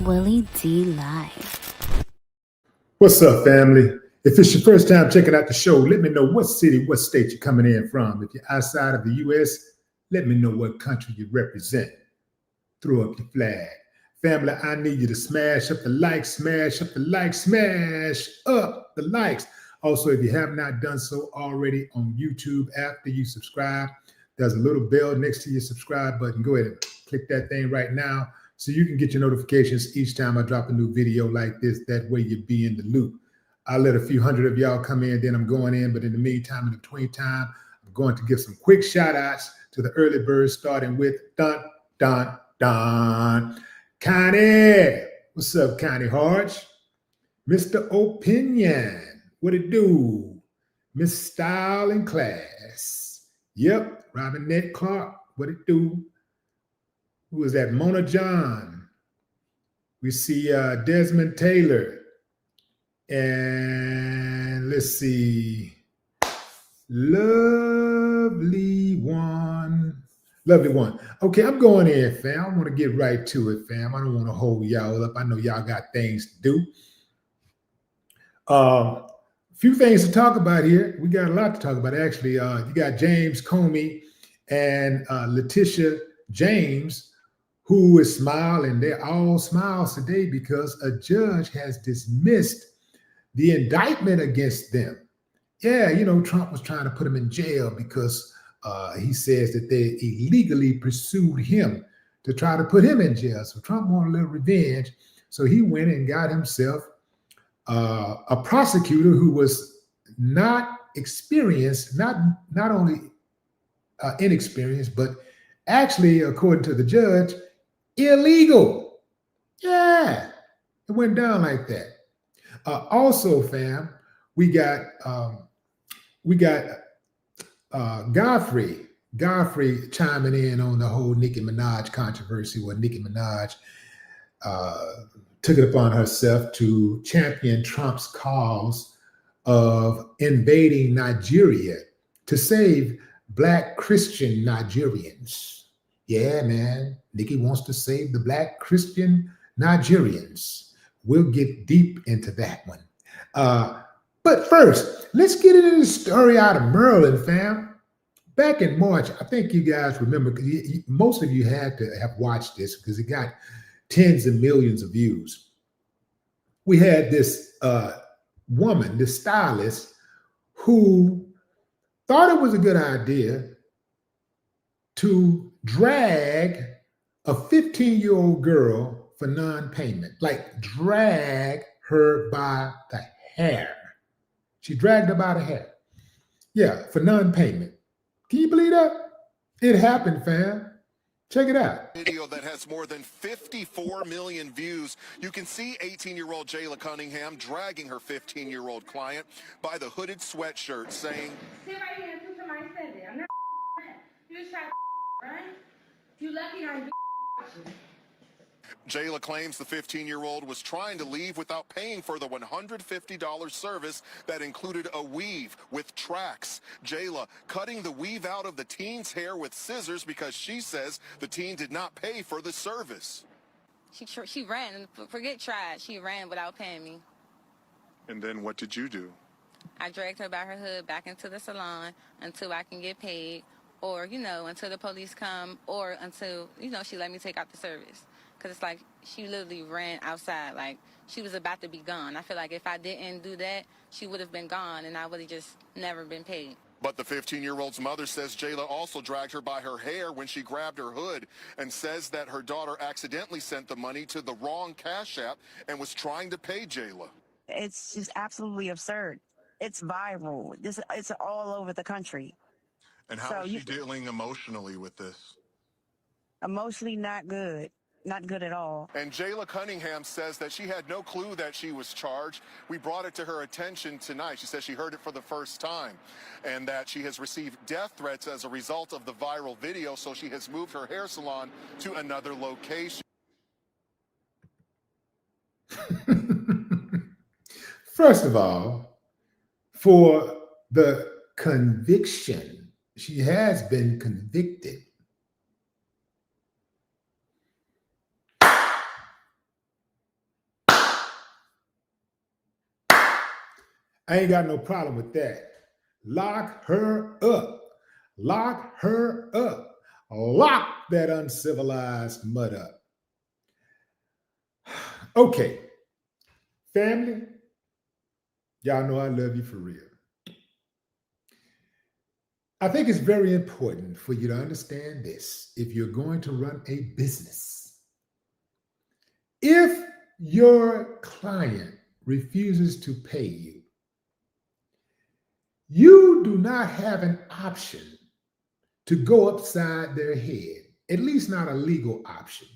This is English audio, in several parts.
Willie D Live. What's up, family? If it's your first time checking out the show, let me know what city, what state you're coming in from. If you're outside of the U.S., let me know what country you represent. Throw up your flag. Family, I need you to smash up the likes, smash up the likes, smash up the likes. Also, if you have not done so already on YouTube, after you subscribe, there's a little bell next to your subscribe button. Go ahead and click that thing right now so you can get your notifications each time I drop a new video like this. That way you'll be in the loop. I'll let a few hundred of y'all come in, then I'm going in. But in the meantime, in between time, I'm going to give some quick shout outs to the early birds, starting with Connie. What's up, Connie Hodge? Mr. Opinion. What it do? Miss Style and Class. Yep. Robinette Clark. What it do? Who is that? Mona John. We see Desmond Taylor. And let's see. Lovely one. Okay, I'm going in, fam. I want to get right to it, fam. I don't want to hold y'all up. I know y'all got things to do. A few things to talk about here. We got a lot to talk about, actually. You got James Comey and Letitia James, who is smiling. They're all smiles today because a judge has dismissed the indictment against them. Yeah, you know, Trump was trying to put him in jail because he says that they illegally pursued him to try to put him in jail. So Trump wanted a little revenge. So he went and got himself a prosecutor who was not experienced, not only inexperienced, but actually, according to the judge, illegal. Yeah, it went down like that. Also, fam, we got Godfrey chiming in on the whole Nicki Minaj controversy, where Nicki Minaj took it upon herself to champion Trump's cause of invading Nigeria to save Black Christian Nigerians. Yeah, man, Nicki wants to save the Black Christian Nigerians. We'll get deep into that one. But first, let's get into the story out of Maryland, fam. Back in March, I think you guys remember, because most of you had to have watched this because it got tens of millions of views. We had this woman, this stylist, who thought it was a good idea to drag a 15-year-old girl for non-payment, like drag her by the hair. She dragged her by the hair. Yeah, for non-payment. Can you believe that? It happened, fam. Check it out. Video that has more than 54 million views. You can see 18-year-old Jayla Cunningham dragging her 15-year-old client by the hooded sweatshirt, saying, "Sit right here and put somebody said it. I'm not you just try right? You lucky I ain't watching." Jayla claims the 15-year-old was trying to leave without paying for the $150 service that included a weave with tracks. Jayla cutting the weave out of the teen's hair with scissors because she says the teen did not pay for the service. She ran, forget tried, she ran without paying me. And then what did you do? I dragged her by her hood back into the salon until I can get paid, or, until the police come, or until, she let me take out the service. Because it's like she literally ran outside, like she was about to be gone. I feel like if I didn't do that, she would have been gone and I would have just never been paid. But the 15-year-old's mother says Jayla also dragged her by her hair when she grabbed her hood, and says that her daughter accidentally sent the money to the wrong Cash App and was trying to pay Jayla. It's just absolutely absurd. It's viral. It's all over the country. And how is she dealing emotionally with this? Emotionally, not good. Not good at all. And Jayla Cunningham says that she had no clue that she was charged. We brought it to her attention tonight. She says she heard it for the first time and that she has received death threats as a result of the viral video, so she has moved her hair salon to another location. First of all, for the conviction, she has been convicted. I ain't got no problem with that. Lock her up. Lock her up. Lock that uncivilized mud up. Okay, family, y'all know I love you for real. I think it's very important for you to understand this if you're going to run a business. If your client refuses to pay you, you do not have an option to go upside their head, at least not a legal option.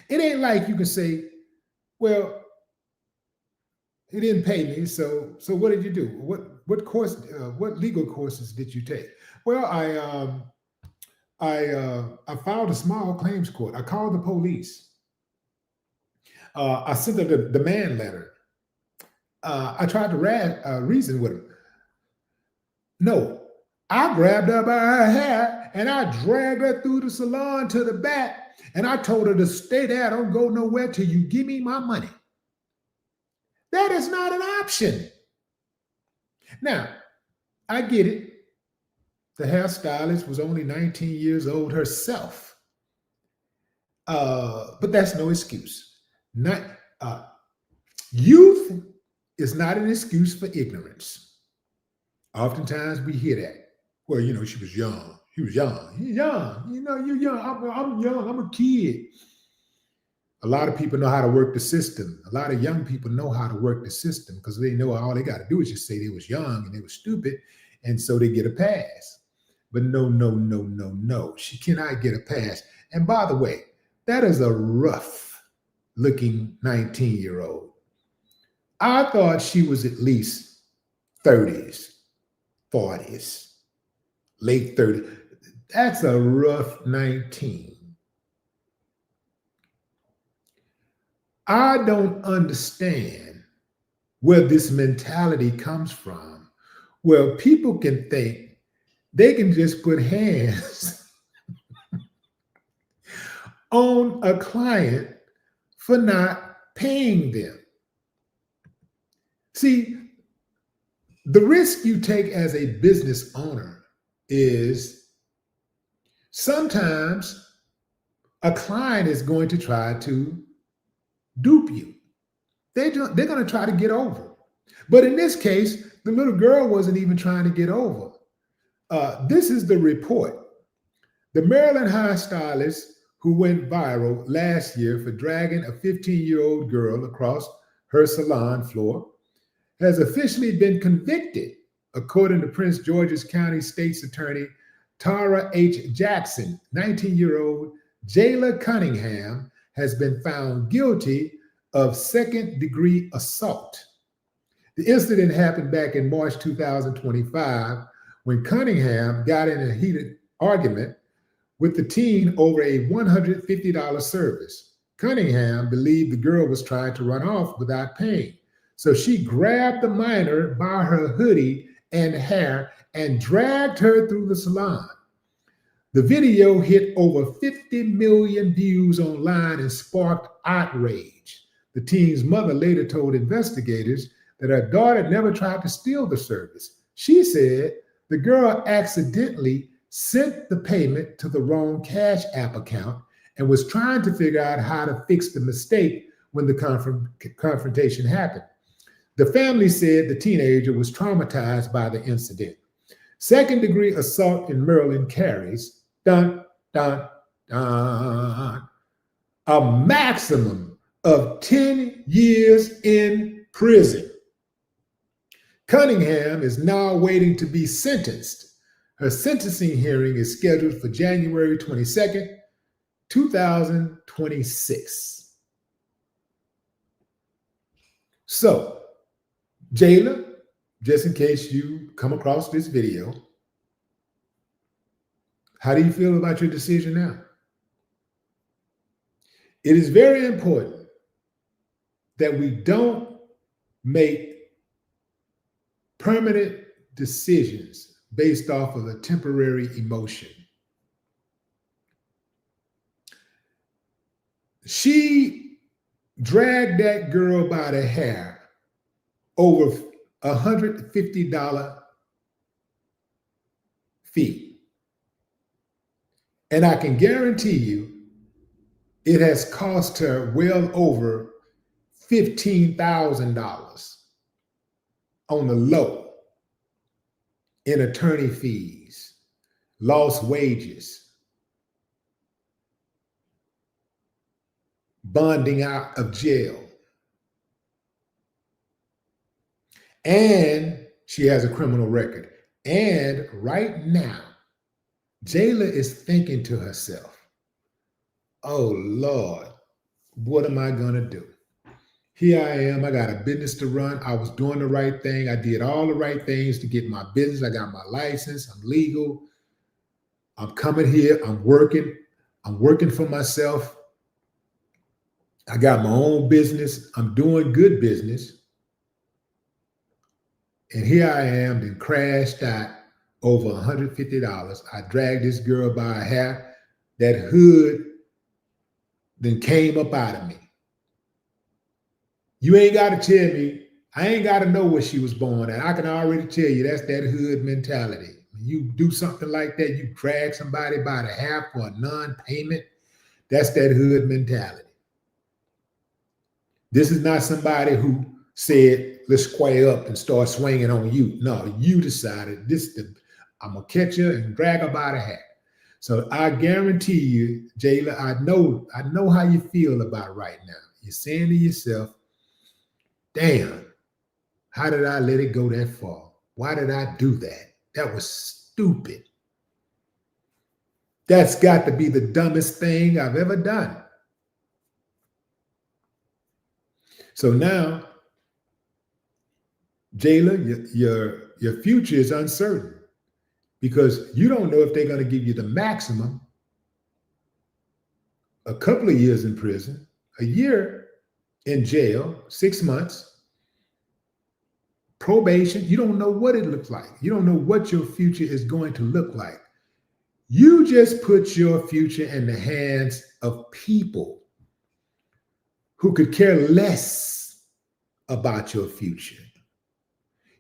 It ain't like you can say, well, he didn't pay me, so what did you do? What legal courses did you take? Well, I filed a small claims court. I called the police. I sent a demand letter. I tried to reason with him. No, I grabbed her by her hair and I dragged her through the salon to the back, and I told her to stay there. Don't go nowhere till you give me my money. That is not an option. Now, I get it. The hairstylist was only 19 years old herself. But that's no excuse. Youth is not an excuse for ignorance. Oftentimes we hear that. Well, she was young. She was young. You're young. You're young. I'm young. I'm a kid. A lot of people know how to work the system. A lot of young people know how to work the system because they know all they got to do is just say they was young and they were stupid, and so they get a pass. But no. She cannot get a pass. And by the way, that is a rough-looking 19-year-old. I thought she was at least 30s, 40s, late 30s. That's a rough 19. I don't understand where this mentality comes from, where people can think they can just put hands on a client for not paying them. See, the risk you take as a business owner is sometimes a client is going to try to dupe you. They're going to try to get over. But in this case, the little girl wasn't even trying to get over. This is the report. The Maryland hairstylist who went viral last year for dragging a 15-year-old girl across her salon floor has officially been convicted, according to Prince George's County State's Attorney Tara H. Jackson. 19-year-old Jayla Cunningham has been found guilty of second-degree assault. The incident happened back in March 2025 when Cunningham got in a heated argument with the teen over a $150 service. Cunningham believed the girl was trying to run off without paying, so she grabbed the minor by her hoodie and hair and dragged her through the salon. The video hit over 50 million views online and sparked outrage. The teen's mother later told investigators that her daughter never tried to steal the service. She said the girl accidentally sent the payment to the wrong Cash App account and was trying to figure out how to fix the mistake when the confrontation happened. The family said the teenager was traumatized by the incident. Second-degree assault in Maryland carries a maximum of 10 years in prison. Cunningham is now waiting to be sentenced. Her sentencing hearing is scheduled for January 22nd, 2026. So, Jayla, just in case you come across this video, how do you feel about your decision now? It is very important that we don't make permanent decisions based off of a temporary emotion. She dragged that girl by the hair over $150 fee. And I can guarantee you it has cost her well over $15,000 on the low in attorney fees, lost wages, bonding out of jail. And she has a criminal record. And right now, Jayla is thinking to herself, oh Lord, what am I going to do? Here I am. I got a business to run. I was doing the right thing. I did all the right things to get my business. I got my license. I'm legal. I'm coming here. I'm working. I'm working for myself. I got my own business. I'm doing good business. And here I am, then crashed out over $150. I dragged this girl by a hair. That hood then came up out of me. You ain't got to tell me. I ain't got to know where she was born at. I can already tell you that's that hood mentality. When you do something like that, you drag somebody by the hair for a non-payment. That's that hood mentality. This is not somebody who said, let's square up and start swinging on you. No, you decided I'm going to catch her and drag her by the hair. So I guarantee you, Jayla, I know how you feel about it right now. You're saying to yourself, damn, how did I let it go that far? Why did I do that? That was stupid. That's got to be the dumbest thing I've ever done. So now, Jayla, your future is uncertain because you don't know if they're going to give you the maximum, a couple of years in prison, a year in jail, 6 months, probation. You don't know what it looks like. You don't know what your future is going to look like. You just put your future in the hands of people who could care less about your future.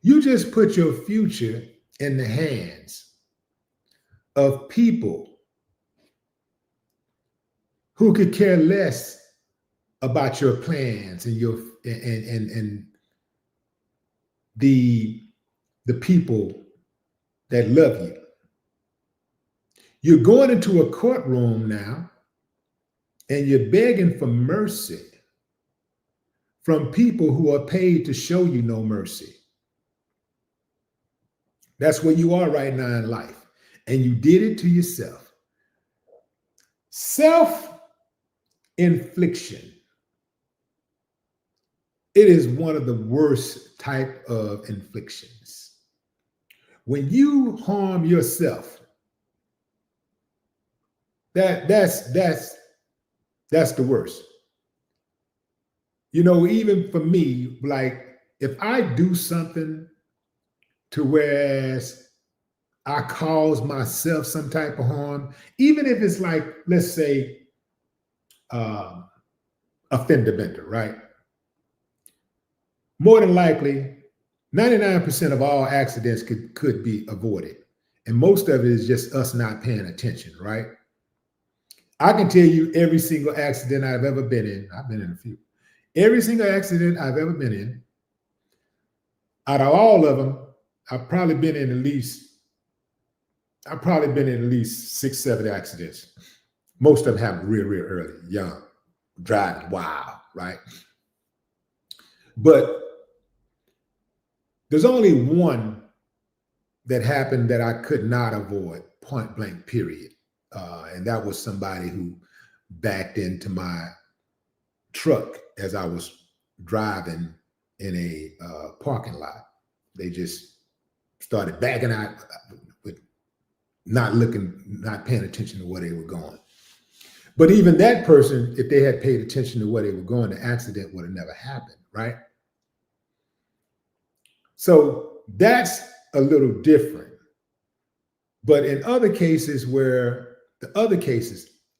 You just put your future in the hands of people who could care less about your plans and your and the people that love you. You're going into a courtroom now and you're begging for mercy from people who are paid to show you no mercy. That's where you are right now in life. And you did it to yourself. Self-infliction. It is one of the worst type of inflictions. When you harm yourself, that's the worst. You know, even for me, like if I do something to whereas I cause myself some type of harm, even if it's like, let's say, a fender bender, right? More than likely, 99% of all accidents could be avoided. And most of it is just us not paying attention, right? I can tell you every single accident I've ever been in. I've been in a few. Every single accident I've ever been in, out of all of them, I've probably been in at least 6, 7 accidents. Most of them happened real, real early, young, driving wild, right? But there's only one that happened that I could not avoid, point blank, period. And that was somebody who backed into my truck as I was driving in a parking lot. They just started backing out with not paying attention to where they were going. But even that person, if they had paid attention to where they were going, the accident would have never happened, right? So that's a little different. But in other cases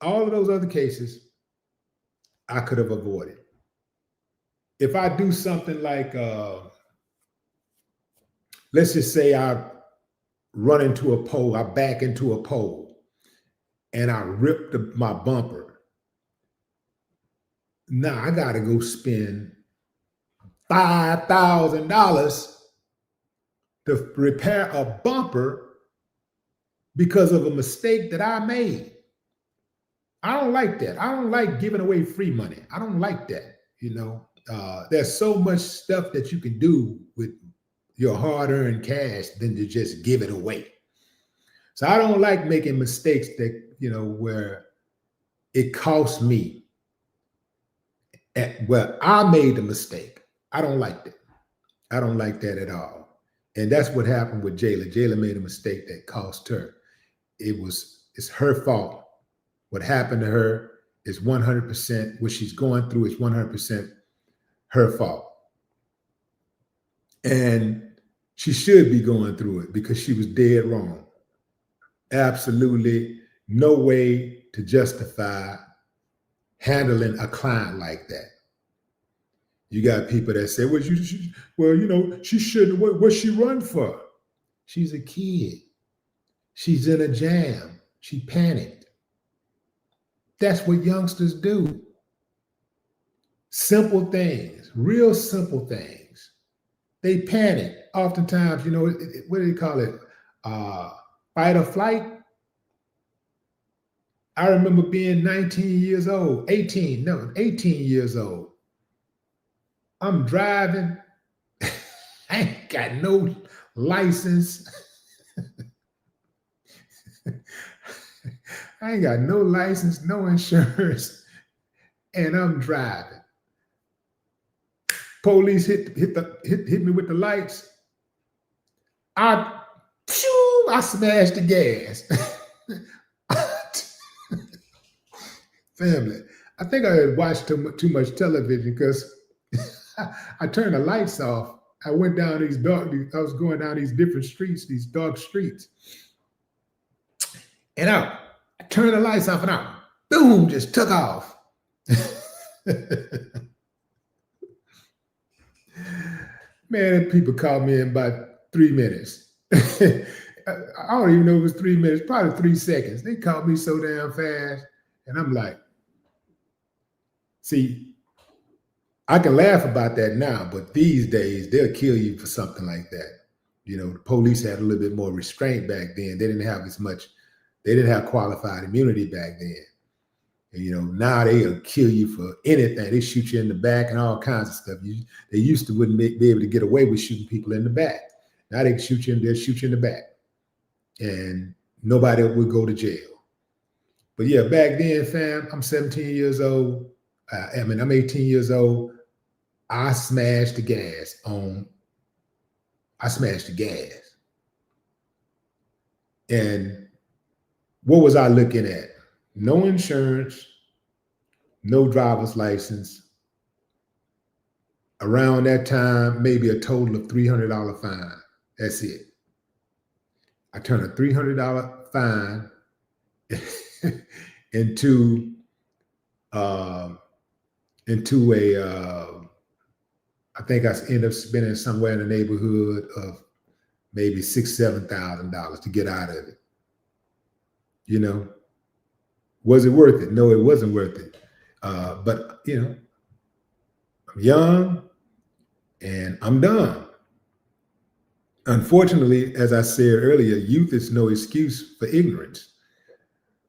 all of those other cases, I could have avoided. If I do something like let's just say I run into a pole, I back into a pole, and I rip my bumper. Now I got to go spend $5,000 to repair a bumper because of a mistake that I made. I don't like that. I don't like giving away free money. I don't like that. You know, there's so much stuff that you can do with your hard-earned cash than to just give it away. So I don't like making mistakes that, you know, where it costs me. Well, I made the mistake. I don't like that. I don't like that at all. And that's what happened with Jayla. Jayla made a mistake that cost her. It's her fault. What happened to her is 100%, what she's going through is 100% her fault. And she should be going through it because she was dead wrong. Absolutely no way to justify handling a client like that. You got people that say, well, you know, she shouldn't, what's she run for? She's a kid. She's in a jam. She panicked. That's what youngsters do. Simple things, real simple things. They panic. Oftentimes, you know, what do they call it? Fight or flight. I remember being 18 years old. I'm driving. I ain't got no license. I ain't got no license, no insurance, and I'm driving. Police hit me with the lights. I smashed the gas. Family, I think I had watched too much television because I turned the lights off. I went down I was going down these different streets, these dark streets. And I turned the lights off and I, boom, just took off. Man, people called me in about 3 minutes. I don't even know if it was 3 minutes, probably 3 seconds. They called me so damn fast. And I'm like, see, I can laugh about that now, but these days they'll kill you for something like that. You know, the police had a little bit more restraint back then. They didn't have qualified immunity back then. And, you know, now they'll kill you for anything. They shoot you in the back and all kinds of stuff. They used to wouldn't be able to get away with shooting people in the back. Now they can shoot you in the back. And nobody would go to jail. But yeah, back then, fam, I'm 17 years old. I'm 18 years old. I smashed the gas. And what was I looking at? No insurance, no driver's license. Around that time, maybe a total of $300 fine. That's it. I turned a $300 fine into a I think I ended up spending somewhere in the neighborhood of maybe $6,000, $7,000 to get out of it. You know, was it worth it? No, it wasn't worth it. But you know, I'm young and I'm done. Unfortunately, as I said earlier, youth is no excuse for ignorance.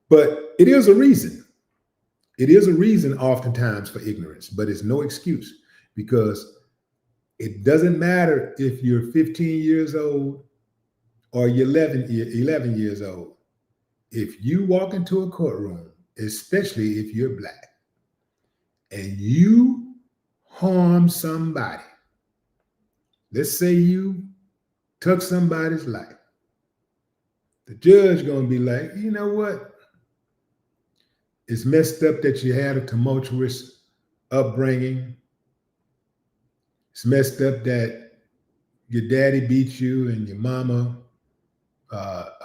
But it is a reason. It is a reason oftentimes for ignorance, but it's no excuse because it doesn't matter if you're 15 years old or you're 11 years old. If you walk into a courtroom, especially if you're Black, and you harm somebody, let's say you took somebody's life, the judge gonna be like, you know what? It's messed up that you had a tumultuous upbringing. It's messed up that your daddy beat you and your mama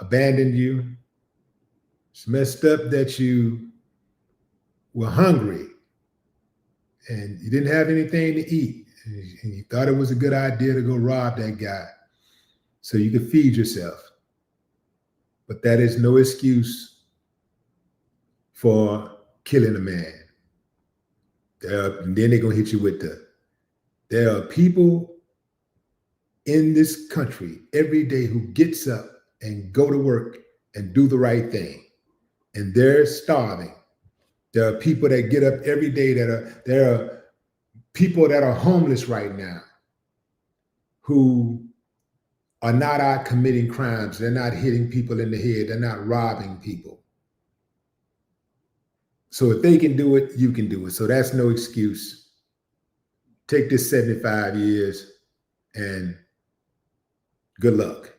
abandoned you. It's messed up that you were hungry and you didn't have anything to eat and you thought it was a good idea to go rob that guy. so you can feed yourself. But that is no excuse for killing a man. And then they're going to hit you with there are people in this country every day who gets up and go to work and do the right thing. And they're starving. There are people that get up every day there are people that are homeless right now who are not out committing crimes. They're not hitting people in the head. They're not robbing people. So if they can do it, you can do it. So that's no excuse. Take this 75 years and good luck.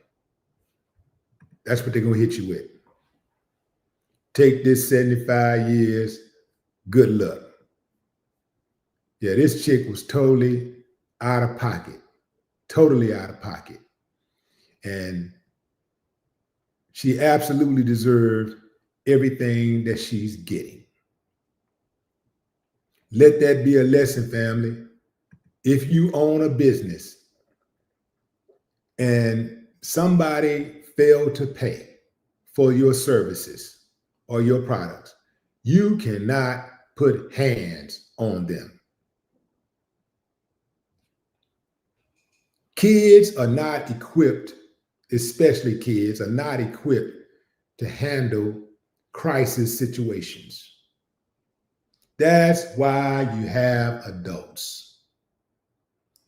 That's what they're going to hit you with. Take this 75 years, good luck. Yeah, this chick was totally out of pocket. Totally out of pocket. And she absolutely deserved everything that she's getting. Let that be a lesson, family. If you own a business and somebody failed to pay for your services or your products, you cannot put hands on them. Kids are not equipped, especially kids, are not equipped to handle crisis situations. That's why you have adults.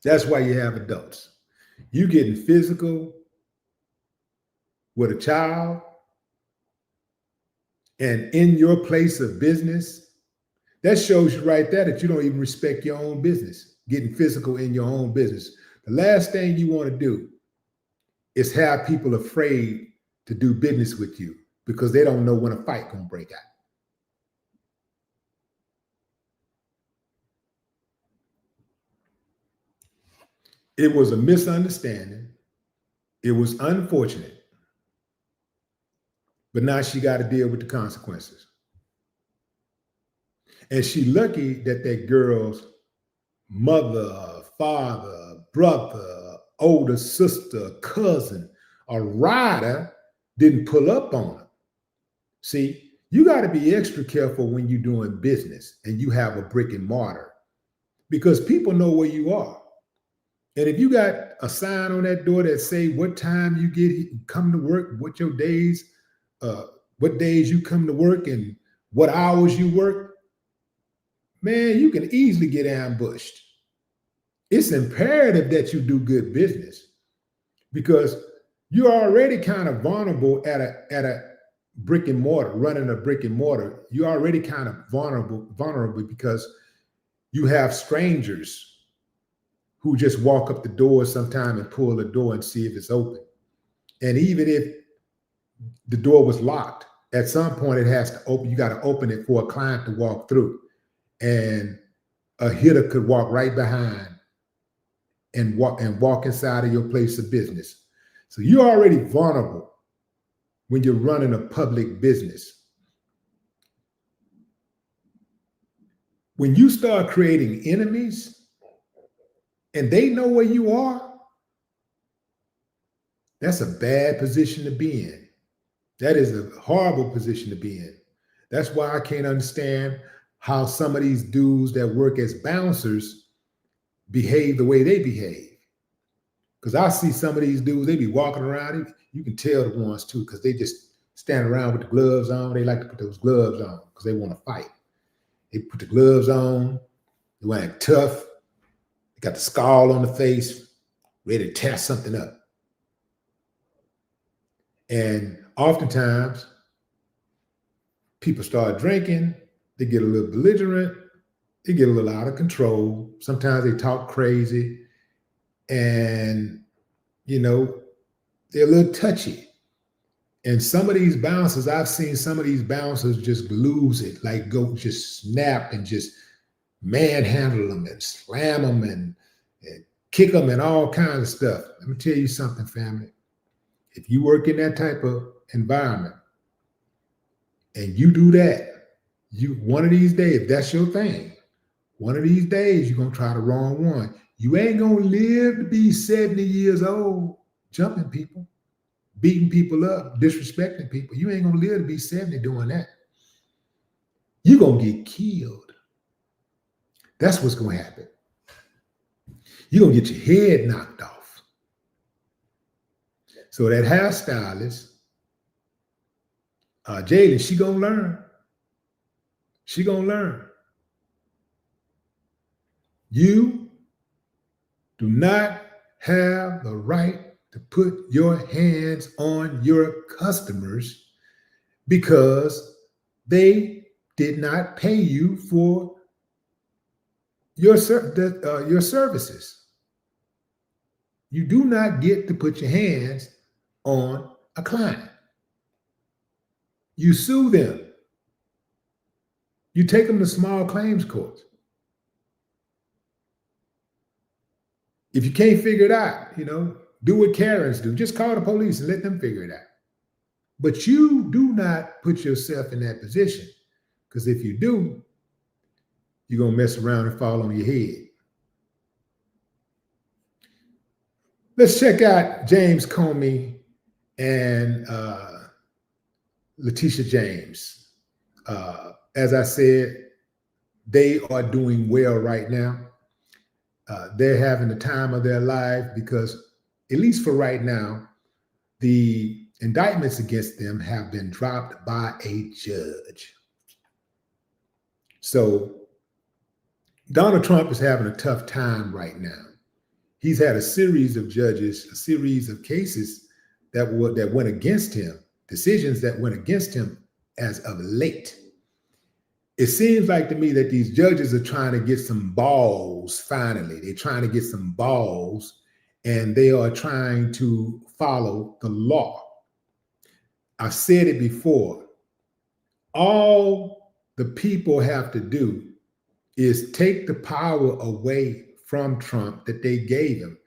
That's why you have adults. You getting physical with a child, and in your place of business, that shows you right there that you don't even respect your own business, getting physical in your own business. The last thing you want to do is have people afraid to do business with you because they don't know when a fight gonna break out. It was a misunderstanding. It was unfortunate. But now she got to deal with the consequences. And she lucky that that girl's mother, father, brother, older sister, cousin, or rider didn't pull up on her. See, you got to be extra careful when you're doing business and you have a brick and mortar because people know where you are. And if you got a sign on that door that say what time you come to work, what your days, what days you come to work and what hours you work, man, you can easily get ambushed. It's imperative that you do good business because you're already kind of vulnerable at a brick and mortar, running a brick and mortar. You're already kind of vulnerable because you have strangers who just walk up the door sometime and pull the door and see if it's open. And even if the door was locked, at some point it has to open. You got to open it for a client to walk through. And a hitter could walk right behind and walk inside of your place of business. So you're already vulnerable when you're running a public business. When you start creating enemies, and they know where you are, that's a bad position to be in. That is a horrible position to be in. That's why I can't understand how some of these dudes that work as bouncers behave the way they behave. Because I see some of these dudes, they be walking around, you can tell the ones too, because they just stand around with the gloves on. They like to put those gloves on because they want to fight. They put the gloves on, they want to act tough. Got the scar on the face, ready to tear something up. And oftentimes, people start drinking, they get a little belligerent, they get a little out of control. Sometimes they talk crazy, and, you know, they're a little touchy. And some of these bouncers, I've seen some of these bouncers just lose it, like go just snap and just manhandle them and slam them and kick them and all kinds of stuff. Let me tell you something, family. If you work in that type of environment and you do that, one of these days, if that's your thing, one of these days you're going to try the wrong one. You ain't going to live to be 70 years old. jumping people, beating people up, disrespecting people. You ain't gonna live to be 70 doing that. You're gonna get killed. That's what's gonna happen. You're gonna get your head knocked off. So that hairstylist, Jalen, she gonna learn. She gonna learn. You do not have the right to put your hands on your customers because they did not pay you for your services. You do not get to put your hands on a client. You sue them. You take them to small claims courts. If you can't figure it out, do what Karens do. Just call the police and let them figure it out. But you do not put yourself in that position, because if you do, you're going to mess around and fall on your head. Let's check out James Comey and Letitia James. As I said, they are doing well right now. They're having the time of their life because, at least for right now, the indictments against them have been dropped by a judge. So Donald Trump is having a tough time right now. He's had a series of judges, a series of cases that went against him, decisions that went against him as of late. It seems like to me that these judges are trying to get some balls finally. They're trying to get some balls, and they are trying to follow the law. I've said it before. All the people have to do is take the power away from Trump that they gave him.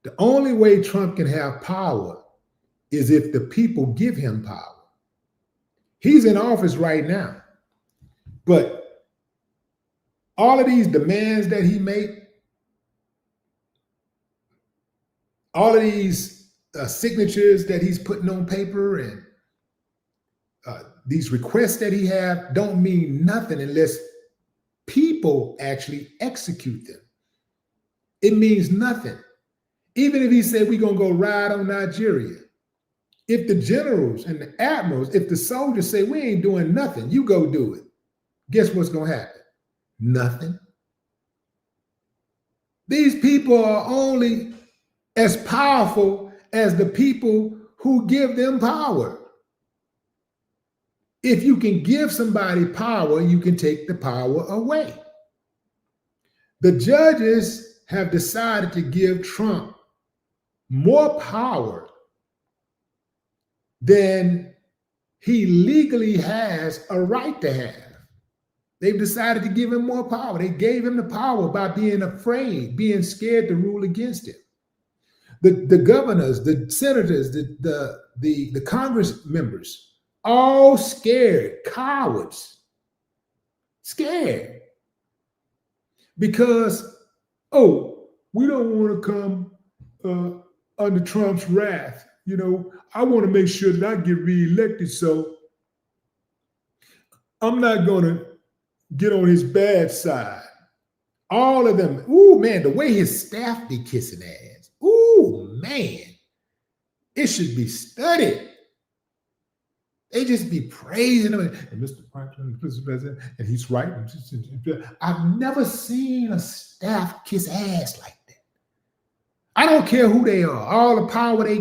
The only way Trump can have power is if the people give him power. He's in office right now, but all of these demands that he made, all of these signatures that he's putting on paper, and these requests that he have don't mean nothing unless people actually execute them. It means nothing. Even if he said we're going to go ride on Nigeria, if the generals and the admirals, if the soldiers say we ain't doing nothing, you go do it, guess what's going to happen? Nothing. These people are only as powerful as the people who give them power. If you can give somebody power, you can take the power away. The judges have decided to give Trump more power than he legally has a right to have. They've decided to give him more power. They gave him the power by being afraid, being scared to rule against him. The governors, the senators, the Congress members, all scared, cowards, scared. Because, we don't want to come under Trump's wrath. I want to make sure that I get reelected, so I'm not going to get on his bad side. All of them. Ooh, man, the way his staff be kissing ass. Ooh, man. It should be studied. They just be praising him. And Mr. Franklin, Mr. President, and he's right. I've never seen a staff kiss ass like that. I don't care who they are. All the power they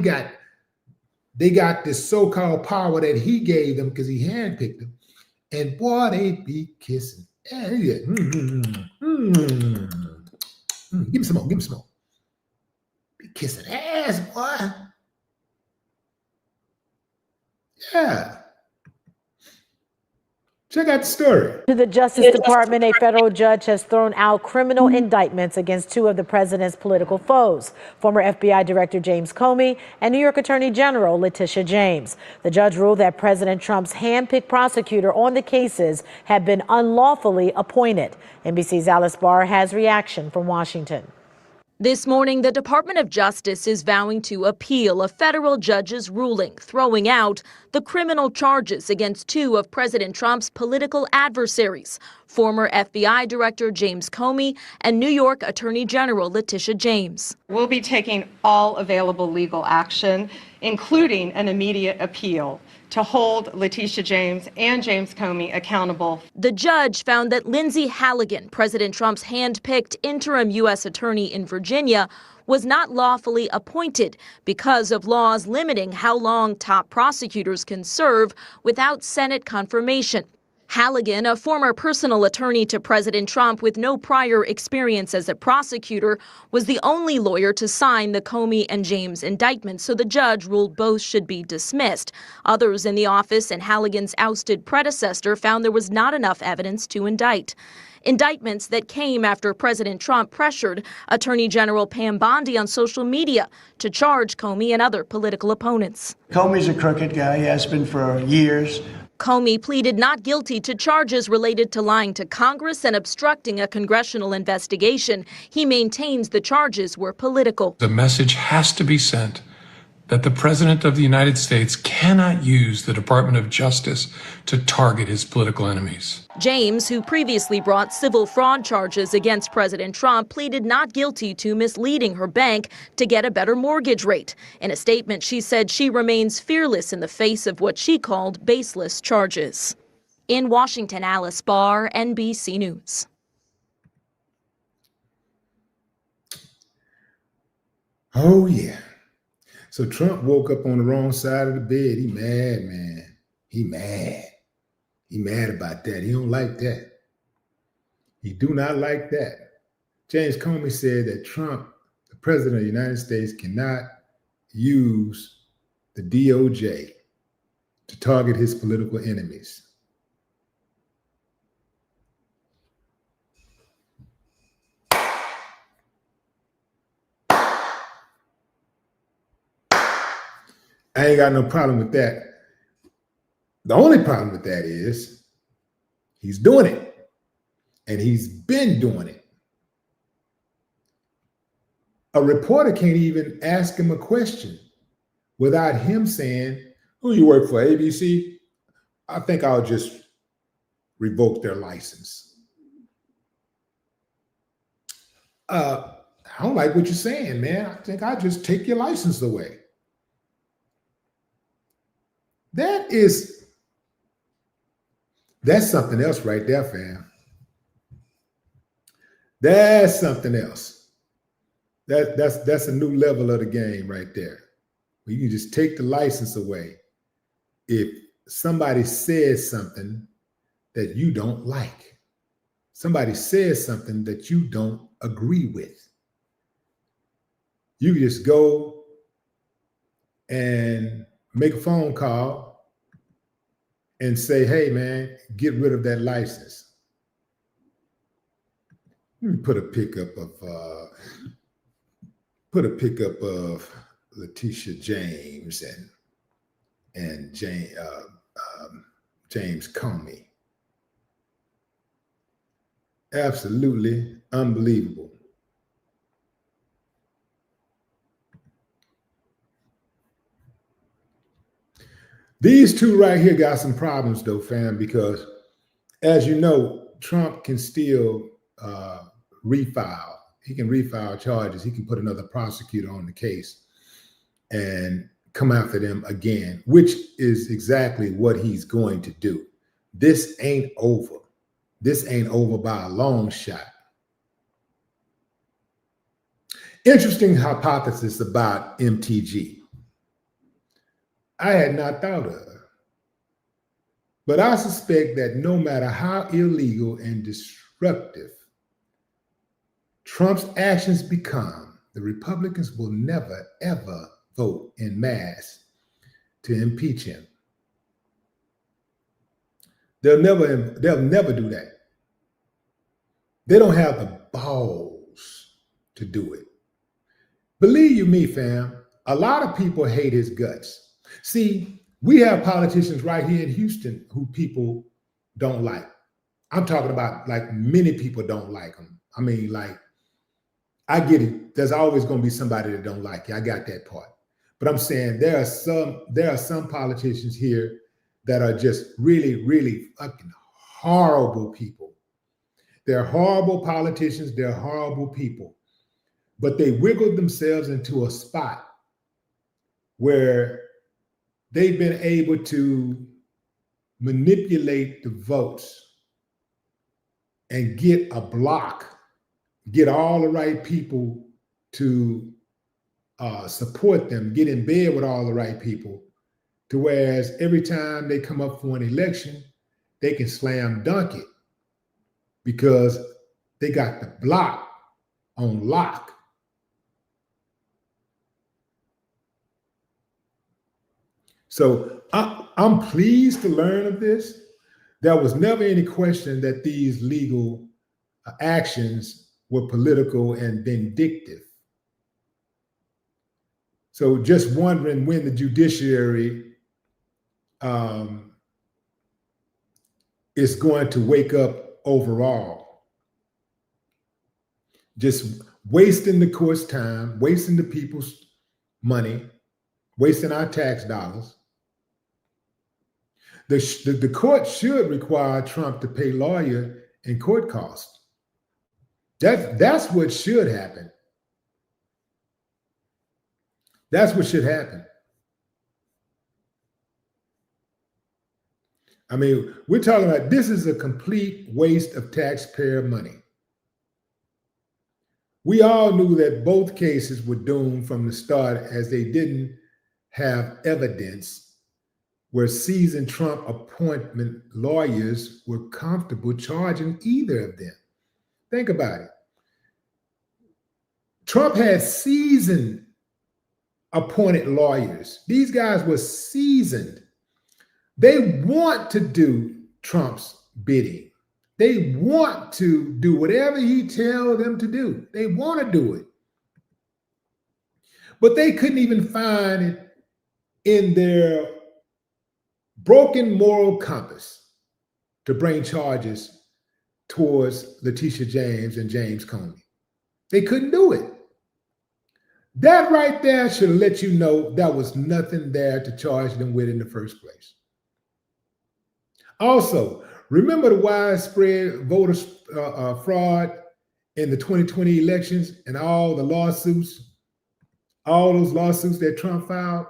got this so-called power that he gave them because he handpicked them. And boy, they be kissing. Give me some more. Give me some more. Be kissing ass, boy. Yeah. Check out the story. To the Justice Department, a federal judge has thrown out criminal indictments against two of the president's political foes, former FBI Director James Comey and New York Attorney General Letitia James. The judge ruled that President Trump's hand-picked prosecutor on the cases had been unlawfully appointed. NBC's Alice Barr has reaction from Washington. This morning, the Department of Justice is vowing to appeal a federal judge's ruling, throwing out the criminal charges against two of President Trump's political adversaries, former FBI Director James Comey and New York Attorney General Letitia James. We'll be taking all available legal action, including an immediate appeal, to hold Letitia James and James Comey accountable. The judge found that Lindsay Halligan, President Trump's hand-picked interim U.S. attorney in Virginia, was not lawfully appointed because of laws limiting how long top prosecutors can serve without Senate confirmation. Halligan, a former personal attorney to President Trump with no prior experience as a prosecutor, was the only lawyer to sign the Comey and James indictments, so the judge ruled both should be dismissed. Others in the office and Halligan's ousted predecessor found there was not enough evidence to indict. Indictments that came after President Trump pressured Attorney General Pam Bondi on social media to charge Comey and other political opponents. Comey's a crooked guy. He has been for years. Comey pleaded not guilty to charges related to lying to Congress and obstructing a congressional investigation. He maintains the charges were political. The message has to be sent that the President of the United States cannot use the Department of Justice to target his political enemies. James, who previously brought civil fraud charges against President Trump, pleaded not guilty to misleading her bank to get a better mortgage rate. In a statement, she said she remains fearless in the face of what she called baseless charges. In Washington, Alice Barr, NBC News. Oh, yeah. So Trump woke up on the wrong side of the bed. He mad, man. He mad. He mad about that. He don't like that. He do not like that. James Comey said that Trump, the president of the United States, cannot use the DOJ to target his political enemies. I ain't got no problem with that. The only problem with that is he's doing it, and he's been doing it. A reporter can't even ask him a question without him saying, "Who you work for, ABC? I think I'll just revoke their license." I don't like what you're saying, man. I think I'll just take your license away. That's something else right there, fam. That's something else. That's a new level of the game right there. You can just take the license away if somebody says something that you don't like. Somebody says something that you don't agree with. You can just go and make a phone call and say, "Hey, man, get rid of that license." Let me put a pickup of Letitia James and James Comey. Absolutely unbelievable. These two right here got some problems though, fam, because as you know, Trump can still refile. He can refile charges. He can put another prosecutor on the case and come after them again, which is exactly what he's going to do. This ain't over. This ain't over by a long shot. Interesting hypothesis about MTG. I had not thought of. But I suspect that no matter how illegal and destructive Trump's actions become, the Republicans will never, ever vote en masse to impeach him. They'll never do that. They don't have the balls to do it. Believe you me, fam, a lot of people hate his guts. See, we have politicians right here in Houston who people don't like. I'm talking about like many people don't like him. I mean, like I get it. There's always going to be somebody that don't like you. I got that part. But I'm saying there are some politicians here that are just really, really fucking horrible people. They're horrible politicians. They're horrible people. But they wiggled themselves into a spot where they've been able to manipulate the votes and get a block, get all the right people to support them, get in bed with all the right people, to whereas every time they come up for an election, they can slam dunk it because they got the block on lock. So I'm pleased to learn of this. There was never any question that these legal actions were political and vindictive. So just wondering when the judiciary is going to wake up overall. Just wasting the court's time, wasting the people's money, wasting our tax dollars. The court should require Trump to pay lawyer and court costs. That's what should happen. That's what should happen. I mean, we're talking about this is a complete waste of taxpayer money. We all knew that both cases were doomed from the start as they didn't have evidence where seasoned Trump appointment lawyers were comfortable charging either of them. Think about it. Trump had seasoned appointed lawyers. These guys were seasoned. They want to do Trump's bidding. They want to do whatever he tells them to do. They want to do it. But they couldn't even find it in their broken moral compass to bring charges towards Letitia James and James Comey. They couldn't do it. That right there should let you know there was nothing there to charge them with in the first place. Also, remember the widespread voter fraud in the 2020 elections and all the lawsuits, all those lawsuits that Trump filed?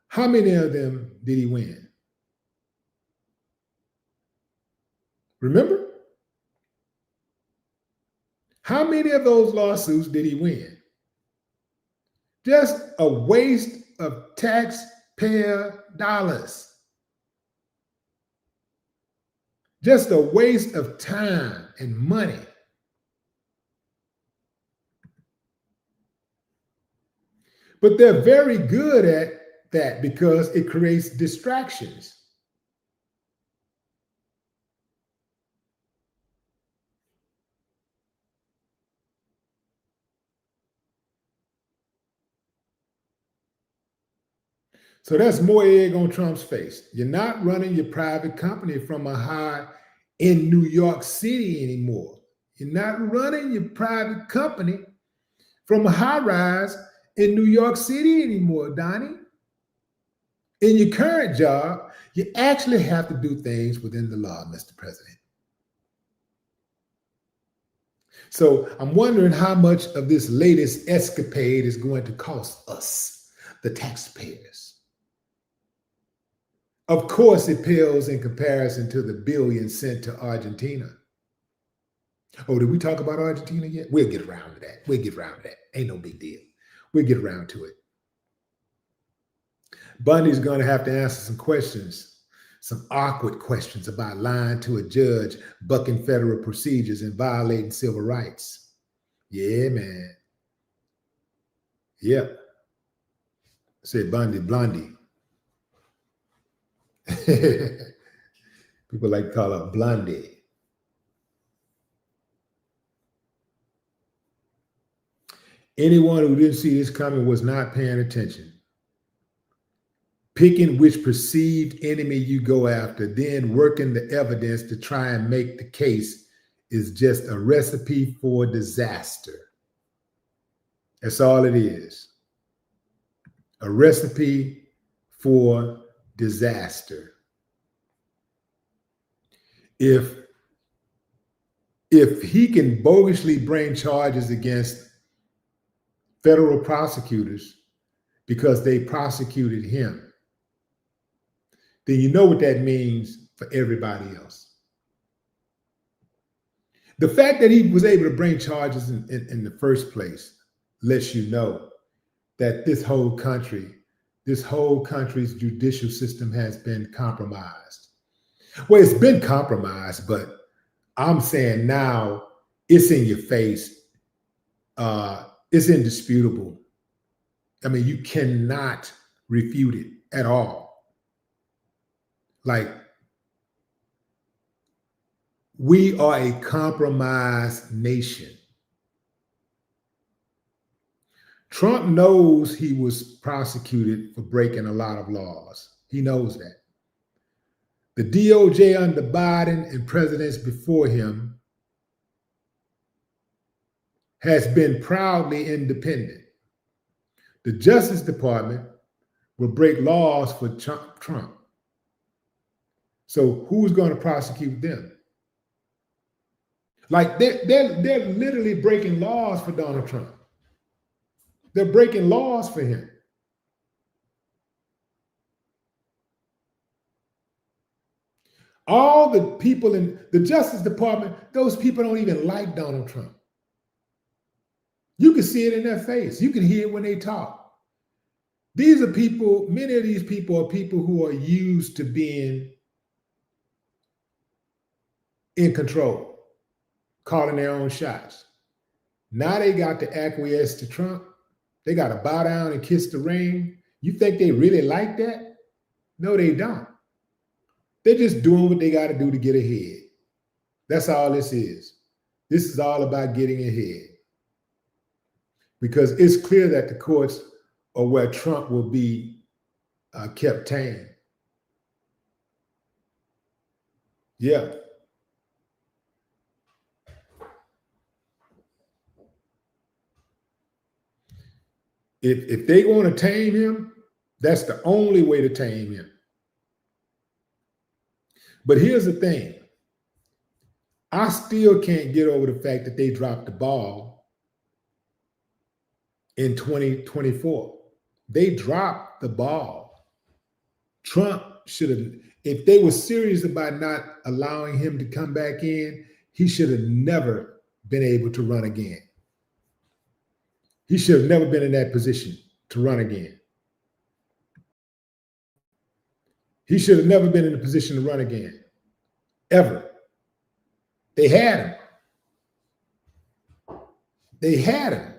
How many of them did he win? Remember? How many of those lawsuits did he win? Just a waste of taxpayer dollars. Just a waste of time and money. But they're very good at that because it creates distractions. So that's more egg on Trump's face. You're not running your private company from a high in New York City anymore. You're not running your private company from a high rise in New York City anymore, Donnie. In your current job, you actually have to do things within the law, Mr. President. So I'm wondering how much of this latest escapade is going to cost us, the taxpayers. Of course, it pales in comparison to the billions sent to Argentina. Oh, did we talk about Argentina yet? We'll get around to that. We'll get around to that. Ain't no big deal. We'll get around to it. Bundy's going to have to answer some questions, some awkward questions about lying to a judge, bucking federal procedures, and violating civil rights. Yeah, man. Yep. Say Bundy, Blondie. People like to call her Blondie. Anyone who didn't see this coming was not paying attention. Picking which perceived enemy you go after, then working the evidence to try and make the case is just a recipe for disaster. That's all it is. A recipe for disaster. If he can bogusly bring charges against federal prosecutors because they prosecuted him, then you know what that means for everybody else. The fact that he was able to bring charges in the first place lets you know that this whole country's judicial system has been compromised. Well, it's been compromised, but I'm saying now it's in your face. It's indisputable. I mean, you cannot refute it at all. Like, we are a compromised nation. Trump knows he was prosecuted for breaking a lot of laws. He knows that. The DOJ under Biden and presidents before him has been proudly independent. The Justice Department will break laws for Trump. So who's going to prosecute them? Like they're literally breaking laws for Donald Trump. They're breaking laws for him. All the people in the Justice Department, those people don't even like Donald Trump. You can see it in their face. You can hear it when they talk. These are people, many of these people are people who are used to being in control, calling their own shots. Now they got to acquiesce to Trump. They got to bow down and kiss the ring. You think they really like that? No, they don't. They're just doing what they got to do to get ahead. That's all this is. This is all about getting ahead. Because it's clear that the courts are where Trump will be kept tame. Yeah. If they want to tame him, that's the only way to tame him. But here's the thing. I still can't get over the fact that they dropped the ball in 2024. They dropped the ball. Trump should have, if they were serious about not allowing him to come back in, he should have never been able to run again. He should have never been in that position to run again. He should have never been in a position to run again, ever. They had him. They had him.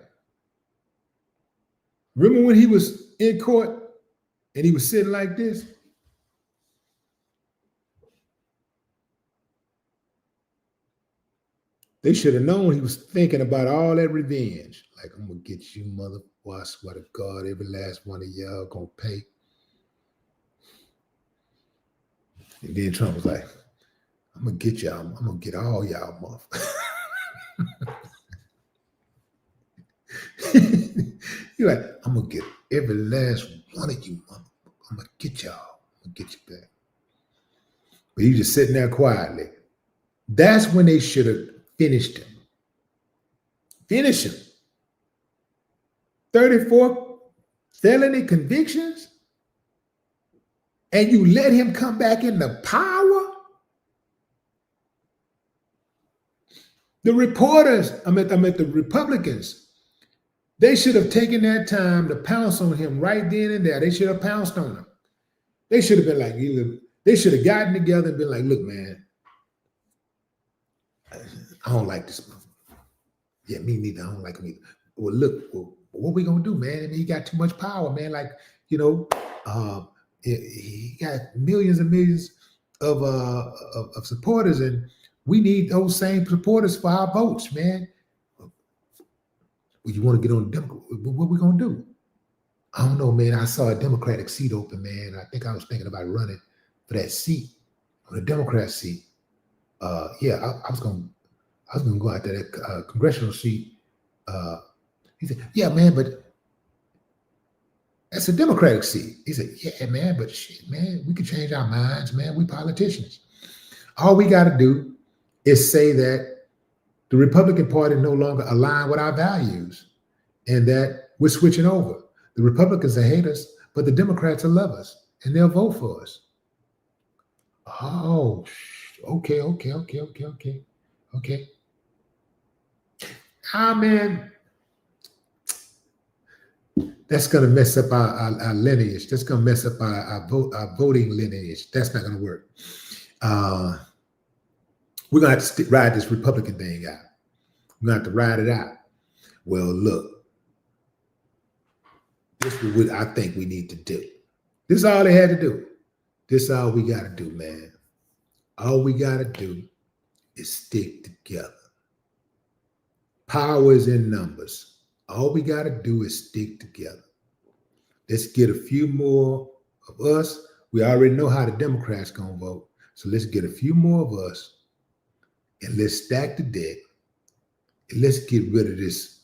Remember when he was in court and he was sitting like this? They should have known he was thinking about all that revenge. Like, I'm going to get you, mother. I swear to God, every last one of y'all going to pay. And then Trump was like, I'm going to get y'all. I'm going to get all y'all, motherfuckers. You're like, I'm going to get every last one of you, motherfuckers. I'm going to get y'all. I'm going to get you back. But he just sitting there quietly. That's when they should have finished him. Finish him. 34 felony convictions? And you let him come back into power? The reporters, I meant the Republicans, they should have taken that time to pounce on him right then and there. They should have pounced on him. They should have been like, they should have gotten together and been like, look, man, I don't like this. Yeah, me neither. I don't like him either. Well, look, what we gonna do, man? I mean, he got too much power, man. Like, you know, he got millions and millions of supporters, and we need those same supporters for our votes, man. Well, you want to get on the Democrat? What we gonna do? I don't know, man. I saw a Democratic seat open, man. I think I was thinking about running for that seat, for the Democrat seat. Yeah, I I was going to go out to that congressional seat. He said, yeah, man, but that's a Democratic seat. He said, yeah, man, but shit, man, we can change our minds, man. We politicians. All we got to do is say that the Republican Party no longer align with our values and that we're switching over. The Republicans will hate us, but the Democrats will love us and they'll vote for us. Oh, okay. Ah, man, that's going to mess up our lineage. That's going to mess up our voting lineage. That's not going to work. We're going to have to ride this Republican thing out. We're going to have to ride it out. Well, look, this is what I think we need to do. This is all they had to do. This is all we got to do, man. All we got to do is stick together. Power is in numbers. All we got to do is stick together. Let's get a few more of us. We already know how the Democrats going to vote. So let's get a few more of us and let's stack the deck and let's get rid of this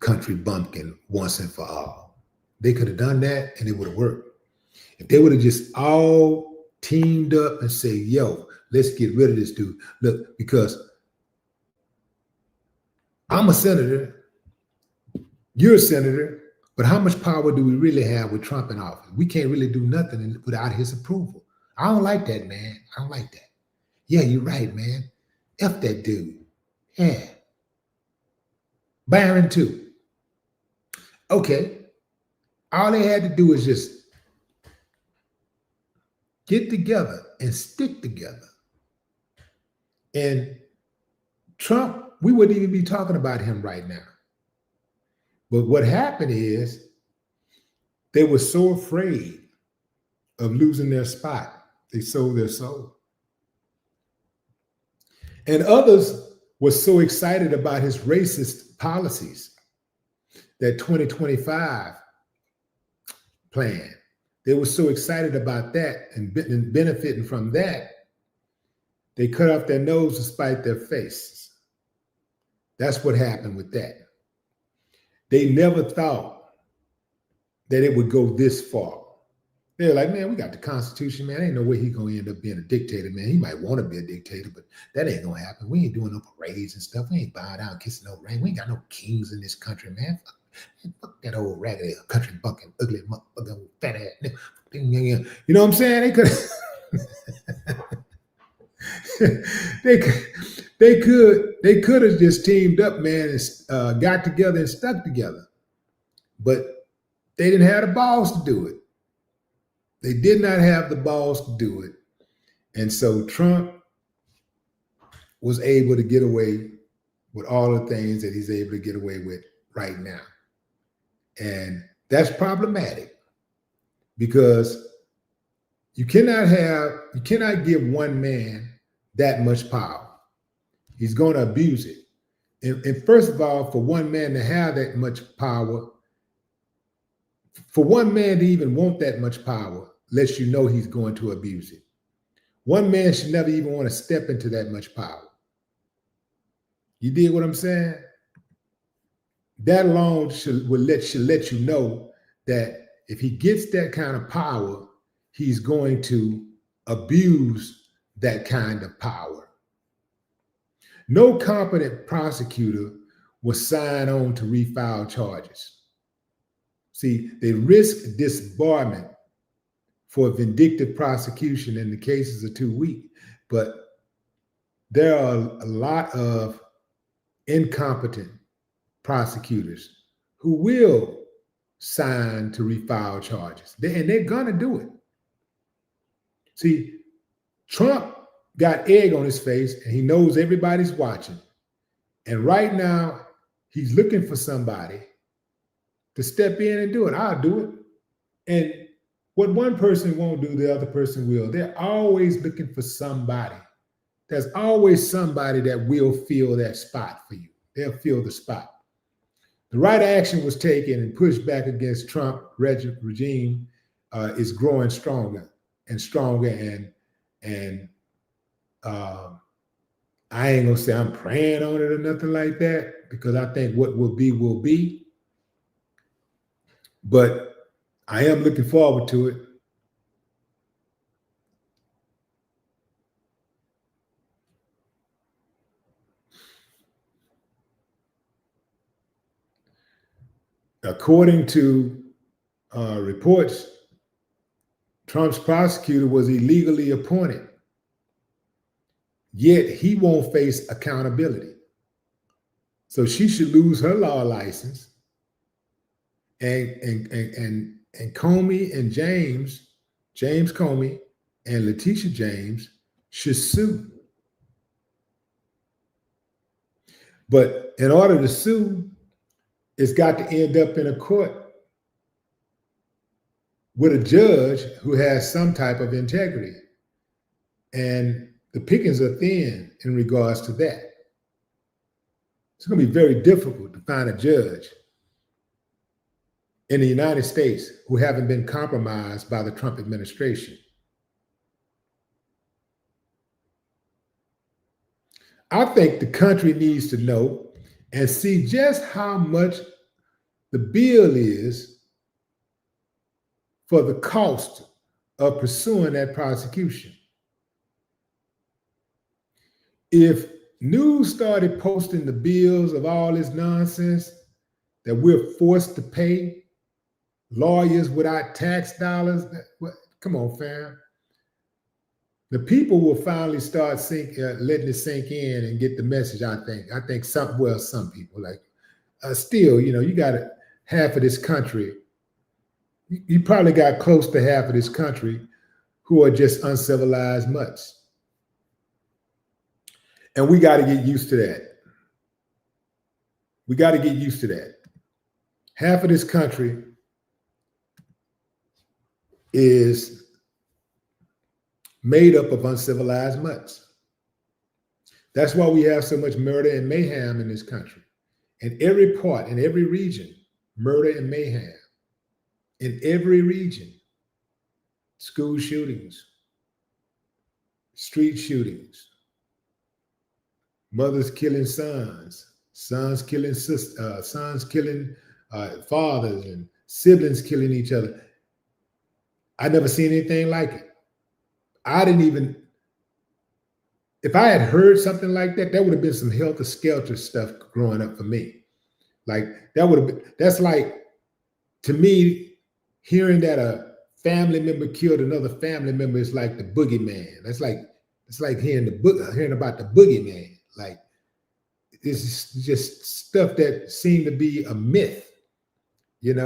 country bumpkin once and for all. They could have done that and it would have worked. If they would have just all teamed up and say, yo, let's get rid of this dude. Look, because I'm a senator, you're a senator, but how much power do we really have with Trump in office? We can't really do nothing without his approval. I don't like that, man. I don't like that. Yeah, you're right, man. F that dude. Yeah. Byron too. Okay. All they had to do is just get together and stick together. And Trump, we wouldn't even be talking about him right now. But what happened is they were so afraid of losing their spot. They sold their soul. And others were so excited about his racist policies, that 2025 plan. They were so excited about that and benefiting from that, they cut off their nose to spite their faces. That's what happened with that. They never thought that it would go this far. They're like, man, we got the Constitution, man. Ain't no way he's going to end up being a dictator, man. He might want to be a dictator, but that ain't going to happen. We ain't doing no parades and stuff. We ain't bowing down, kissing no ring. We ain't got no kings in this country, man. Fuck that old raggedy country bumpkin, ugly motherfucker, fat ass. You know what I'm saying? They could have just teamed up, man, and got together and stuck together. But they didn't have the balls to do it. They did not have the balls to do it. And so Trump was able to get away with all the things that he's able to get away with right now. And that's problematic because you cannot give one man that much power. He's going to abuse it. And first of all, for one man to have that much power, for one man to even want that much power, lets you know he's going to abuse it. One man should never even want to step into that much power. You dig what I'm saying? That alone should let you know that if he gets that kind of power, he's going to abuse that kind of power. No competent prosecutor will sign on to refile charges. See, they risk disbarment for vindictive prosecution and the cases are too weak. But there are a lot of incompetent prosecutors who will sign to refile charges. And they're gonna do it. See, Trump got egg on his face and he knows everybody's watching. And right now, he's looking for somebody to step in and do it. I'll do it. And what one person won't do, the other person will. They're always looking for somebody. There's always somebody that will fill that spot for you. They'll fill the spot. The right action was taken and pushed back against Trump regime is growing stronger and stronger. And I ain't gonna say I'm praying on it or nothing like that, because I think what will be will be. But I am looking forward to it. According to reports, Trump's prosecutor was illegally appointed, yet he won't face accountability. So she should lose her law license, and Comey and James Comey and Letitia James should sue. But in order to sue, it's got to end up in a court with a judge who has some type of integrity. And the pickings are thin in regards to that. It's going to be very difficult to find a judge in the United States who haven't been compromised by the Trump administration. I think the country needs to know and see just how much the bill is for the cost of pursuing that prosecution. If news started posting the bills of all this nonsense that we're forced to pay lawyers without tax dollars, come on, fam. The people will finally start letting it sink in and get the message. I think some people still, you got half of this country. You probably got close to half of this country who are just uncivilized mutts. And we got to get used to that. We got to get used to that. Half of this country is made up of uncivilized mutts. That's why we have so much murder and mayhem in this country. In every part, in every region, murder and mayhem. In every region, school shootings, street shootings, mothers killing sons, sons killing sisters, sons killing fathers, and siblings killing each other. I never seen anything like it. I didn't even, if I had heard something like that, that would have been some helter-skelter stuff growing up for me. Like that would have been, that's like, to me, hearing that a family member killed another family member is like the boogeyman. It's like hearing about the boogeyman. Like it's just stuff that seemed to be a myth, It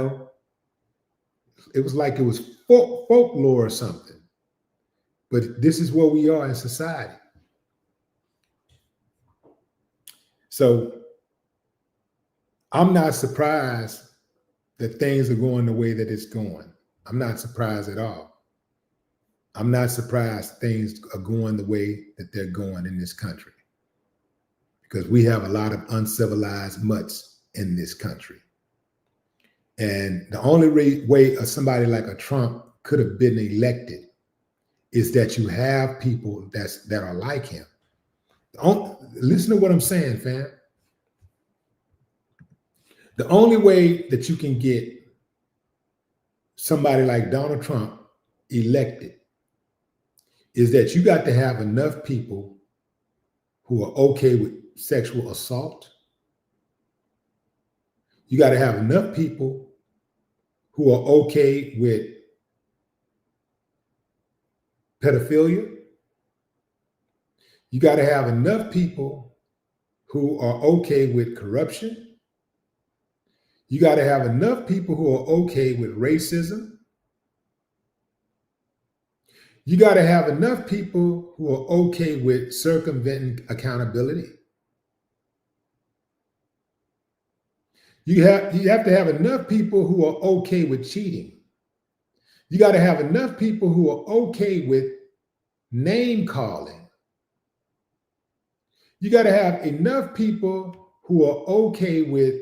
was like it was folklore or something. But this is where we are in society. So I'm not surprised that things are going the way that it's going. I'm not surprised at all. I'm not surprised things are going the way that they're going in this country, because we have a lot of uncivilized mutts in this country. And the only way somebody like a Trump could have been elected is that you have people that are like him. Listen to what I'm saying, fam. The only way that you can get somebody like Donald Trump elected is that you got to have enough people who are okay with sexual assault. You got to have enough people who are okay with pedophilia. You got to have enough people who are okay with corruption. You got to have enough people who are okay with racism. You got to have enough people who are okay with circumventing accountability. You have to have enough people who are okay with cheating. You got to have enough people who are okay with name calling. You got to have enough people who are okay with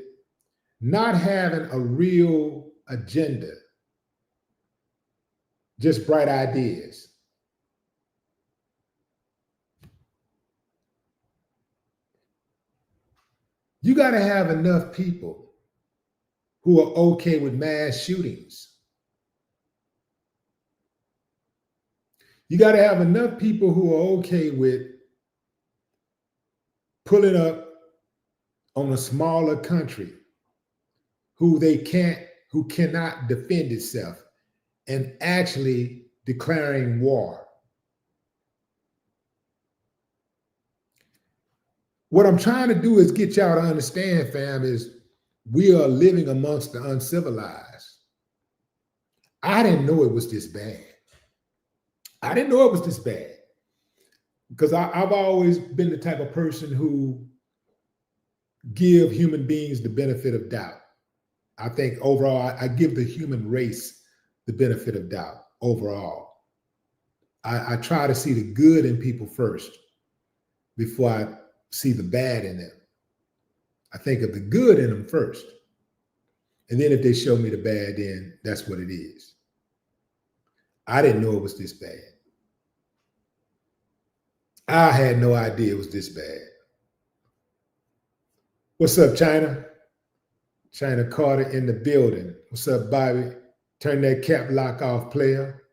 not having a real agenda, just bright ideas. You got to have enough people who are okay with mass shootings. You got to have enough people who are okay with pulling up on a smaller country who cannot defend itself and actually declaring war. What I'm trying to do is get y'all to understand, fam, is we are living amongst the uncivilized. I didn't know it was this bad. I didn't know it was this bad because I've always been the type of person who give human beings the benefit of doubt. I think overall, I give the human race the benefit of doubt overall. I try to see the good in people first before I see the bad in them. I think of the good in them first. And then if they show me the bad, then that's what it is. I didn't know it was this bad. I had no idea it was this bad. What's up, China? China Carter in the building. What's up, Bobby? Turn that cap lock off, player.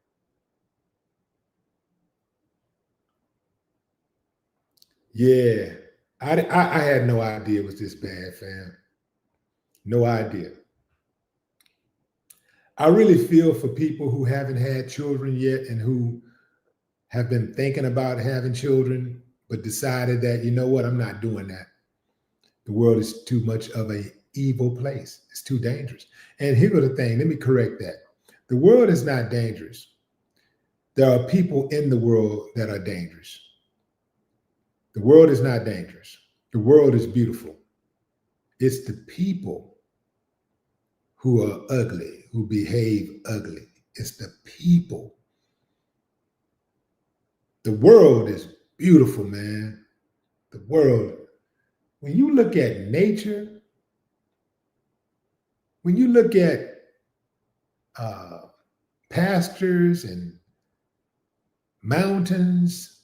Yeah, I had no idea it was this bad, fam. No idea. I really feel for people who haven't had children yet and who have been thinking about having children, but decided that, you know what, I'm not doing that. The world is too much of an evil place. It's too dangerous. And here's the thing, let me correct that. The world is not dangerous. There are people in the world that are dangerous. The world is not dangerous. The world is beautiful. It's the people who are ugly, who behave ugly. It's the people. The world is beautiful, man. The world. When you look at nature, when you look at pastures and mountains,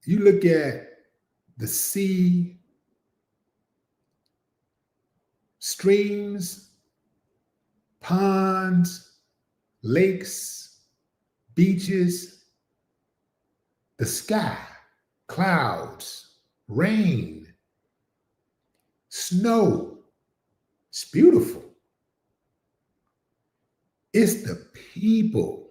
you look at the sea, streams, ponds, lakes, beaches, the sky, clouds, rain, snow. It's beautiful. It's the people.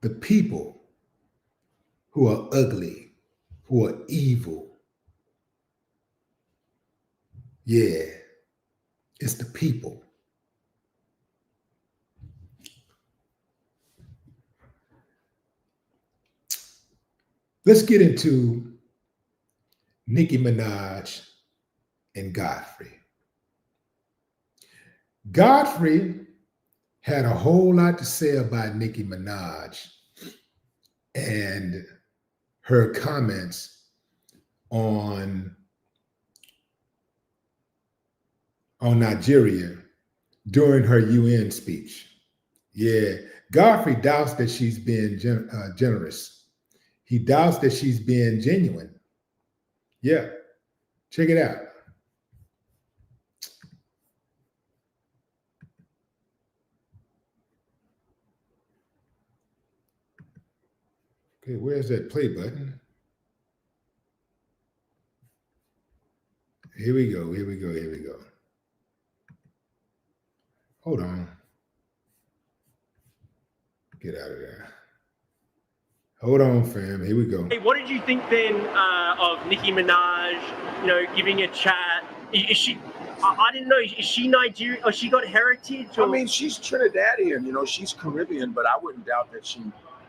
The people who are ugly, who are evil. Yeah, it's the people. Let's get into Nicki Minaj and Godfrey. Godfrey had a whole lot to say about Nicki Minaj and her comments on Nigeria during her UN speech. Yeah, Godfrey doubts that she's being generous. He doubts that she's being genuine. Yeah, check it out. Okay, where's that play button? Here we go, here we go, here we go. Hold on. Get out of there. Hold on, fam. Here we go. Hey, what did you think then of Nicki Minaj, giving a chat? Is she, I didn't know, is she Nigerian or she got heritage? Or? I mean, she's Trinidadian, she's Caribbean, but I wouldn't doubt that she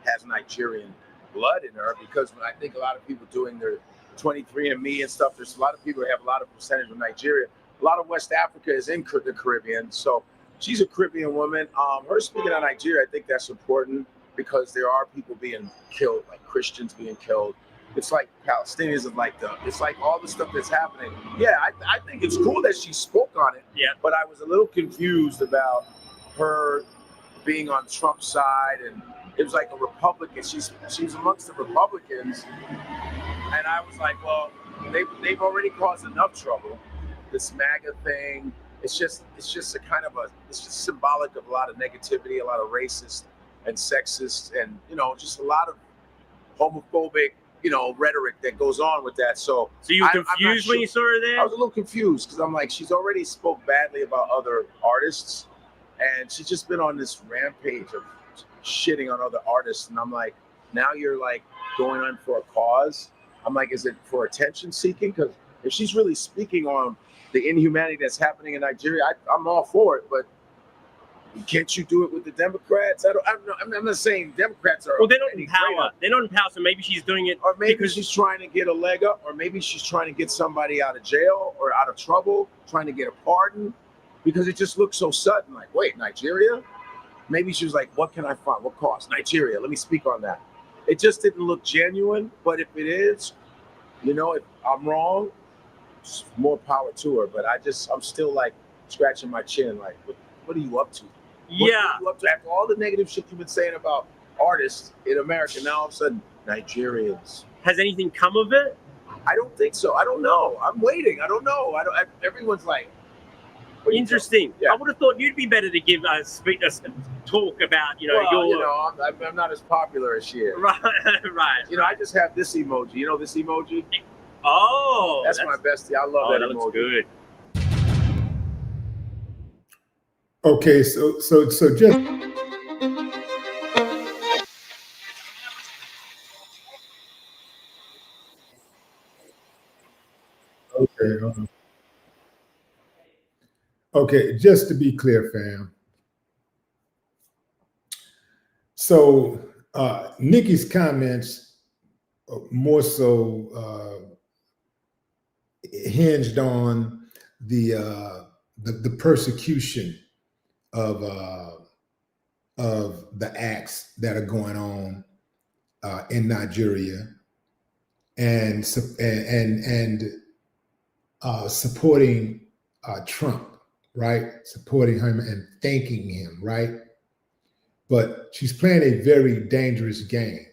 has Nigerian blood in her because when I think a lot of people doing their 23andMe and stuff, there's a lot of people who have a lot of percentage of Nigeria. A lot of West Africa is in the Caribbean, so she's a Caribbean woman. Her speaking on Nigeria, I think that's important because there are people being killed, like Christians being killed. It's like Palestinians it's like all the stuff that's happening. Yeah, I think it's cool that she spoke on it. Yeah. But I was a little confused about her being on Trump's side and it was like a Republican. She's amongst the Republicans, and I was like, well, they've already caused enough trouble. This MAGA thing, it's just a kind of it's just symbolic of a lot of negativity, a lot of racist and sexist, and just a lot of homophobic, rhetoric that goes on with that. So you were confused when you saw her there? I was a little confused because I'm like, she's already spoke badly about other artists, and she's just been on this rampage of shitting on other artists. And I'm like, now you're like going on for a cause. I'm like, is it for attention seeking? Because if she's really speaking on the inhumanity that's happening in Nigeria, I'm all for it. But can't you do it with the Democrats? I'm not saying Democrats are. Well, they're not in power. They're not in power, so maybe she's doing it. Or maybe she's trying to get a leg up, or maybe she's trying to get somebody out of jail or out of trouble, trying to get a pardon, because it just looks so sudden. Like, wait, Nigeria? Maybe she was like, what can I find? What cause? Nigeria. Let me speak on that. It just didn't look genuine. But if it is, if I'm wrong, more power to her. But I'm still like scratching my chin. Like, what are you up to? What are you up to after all the negative shit you've been saying about artists in America? Now all of a sudden, Nigerians. Has anything come of it? I don't think so. I don't know. I'm waiting. I don't know. Everyone's like, interesting. Yeah. I would have thought you'd be better to give us talk about, I'm not as popular as she is. Right. I just have this emoji. You know this emoji? Oh, that's my bestie. I love that emoji. Looks good. Okay, so just okay, just to be clear, fam. So Nicki's comments more so hinged on the persecution of the acts that are going on in Nigeria, and supporting Trump, right? Supporting him and thanking him, right? But she's playing a very dangerous game,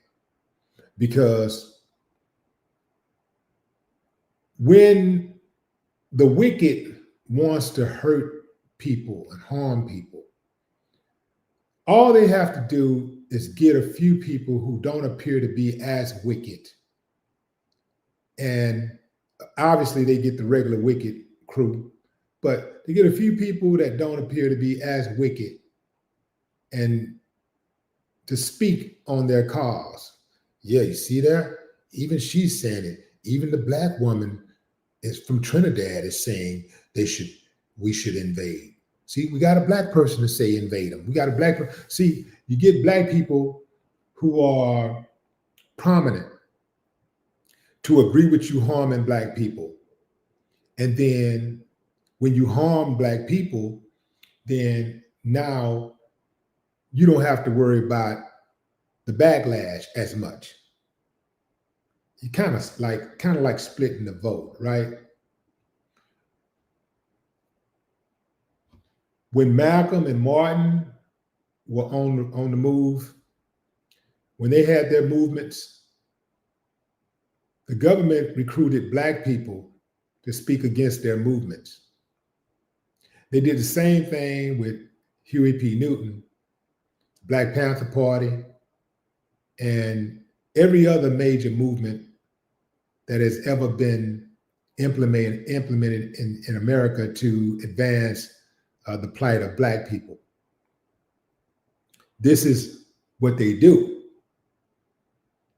because when the wicked wants to hurt people and harm people, all they have to do is get a few people who don't appear to be as wicked. And obviously they get the regular wicked crew, but they get a few people that don't appear to be as wicked and to speak on their cause. Yeah, you see there? Even she's saying it. Even the black woman is from Trinidad is saying we should invade. See, we got a black person to say invade them. We got a black person. See, you get black people who are prominent to agree with you harming black people. And then when you harm black people, then now you don't have to worry about the backlash as much. You kind of like splitting the vote, right? When Malcolm and Martin were on the move, when they had their movements, the government recruited black people to speak against their movements. They did the same thing with Huey P. Newton, Black Panther Party, and every other major movement that has ever been implemented in America to advance the plight of black people. This is what they do.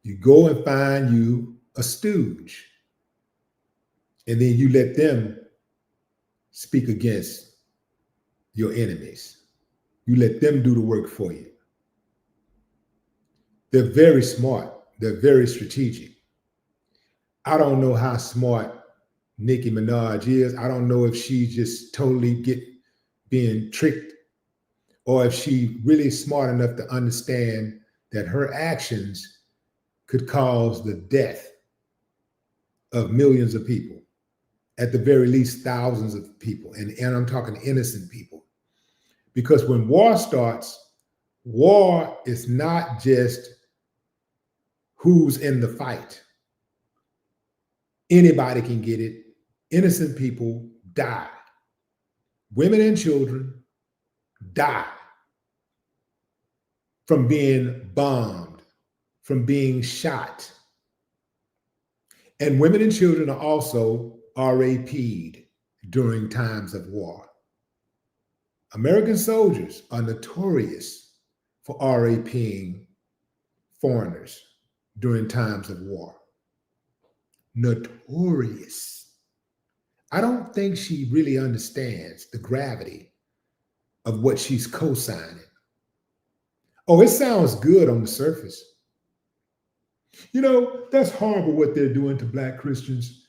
You go and find you a stooge, and then you let them speak against your enemies. You let them do the work for you. They're very smart. They're very strategic. I don't know how smart Nicki Minaj is. I don't know if she just totally being tricked, or if she really smart enough to understand that her actions could cause the death of millions of people, at the very least thousands of people, and I'm talking innocent people. Because when war starts, war is not just who's in the fight. Anybody can get it. Innocent people die. Women and children die from being bombed, from being shot. And women and children are also RAP'd during times of war. American soldiers are notorious for RAPing foreigners during times of war. Notorious. I don't think she really understands the gravity of what she's co-signing. Oh, it sounds good on the surface. You know, that's horrible what they're doing to Black Christians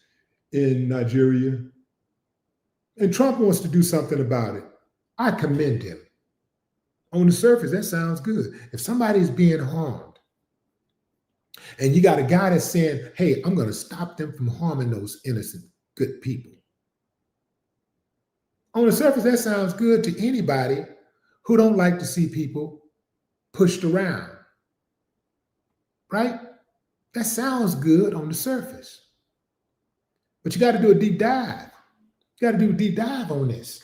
in Nigeria. And Trump wants to do something about it. I commend him. On the surface, that sounds good. If somebody's being harmed, and you got a guy that's saying, hey, I'm going to stop them from harming those innocent, good people. On the surface, that sounds good to anybody who don't like to see people pushed around, right? That sounds good on the surface. But you got to do a deep dive. You got to do a deep dive on this.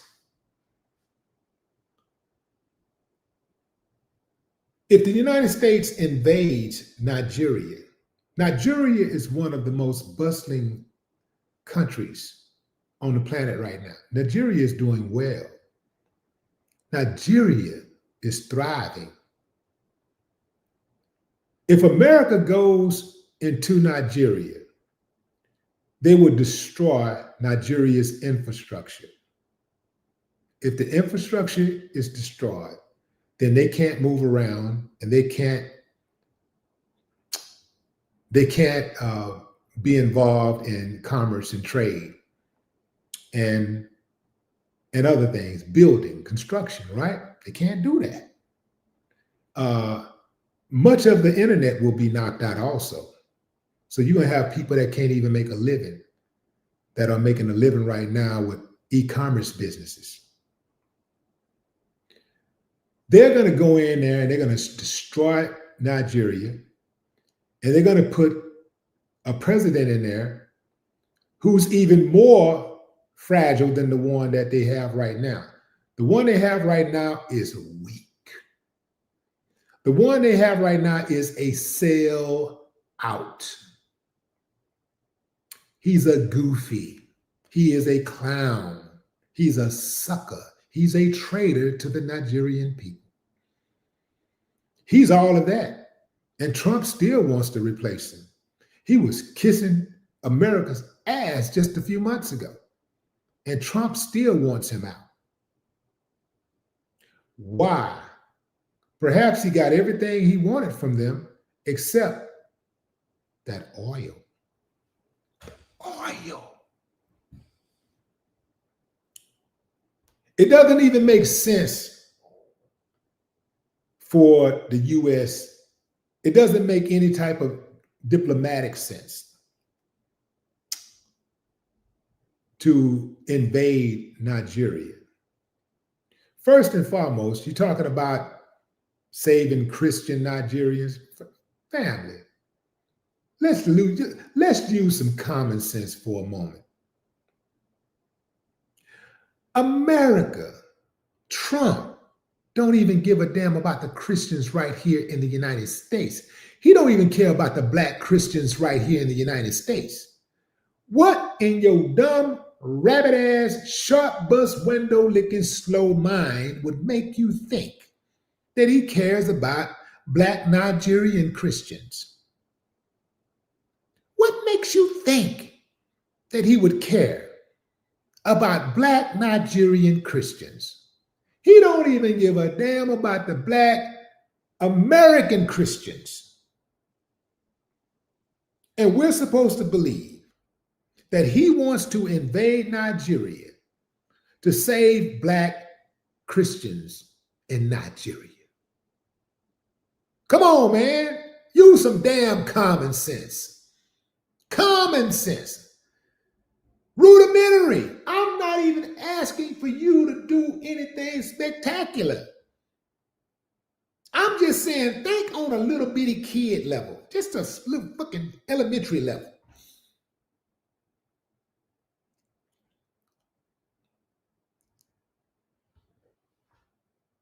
If the United States invades Nigeria, Nigeria is one of the most bustling countries on the planet right now. Nigeria is doing well. Nigeria is thriving. If America goes into Nigeria, they would destroy Nigeria's infrastructure. If the infrastructure is destroyed, then they can't move around and they can't be involved in commerce and trade and other things, building, construction, right? They can't do that. Much of the internet will be knocked out also. So you're gonna have people that can't even make a living, that are making a living right now with e-commerce businesses. They're gonna go in there and they're gonna destroy Nigeria, and they're gonna put a president in there who's even more fragile than the one that they have right now. The one they have right now is weak. The one they have right now is a sell out. He's a goofy. He is a clown. He's a sucker. He's a traitor to the Nigerian people. He's all of that. And Trump still wants to replace him. He was kissing America's ass just a few months ago. And Trump still wants him out. Why? Perhaps he got everything he wanted from them except that oil. Oil. It doesn't even make sense for the U.S. It doesn't make any type of diplomatic sense to invade Nigeria. First and foremost, you're talking about saving Christian Nigerians. Family, let's use some common sense for a moment. America, Trump, don't even give a damn about the Christians right here in the United States. He don't even care about the Black Christians right here in the United States. What in your dumb, rabbit-ass, sharp bus window licking slow mind would make you think that he cares about Black Nigerian Christians? What makes you think that he would care about Black Nigerian Christians? He don't even give a damn about the Black American Christians. And we're supposed to believe that he wants to invade Nigeria to save Black Christians in Nigeria. Come on, man. Use some damn common sense. Common sense. Rudimentary. I'm not even asking for you to do anything spectacular. I'm just saying, think on a little bitty kid level, just a little fucking elementary level.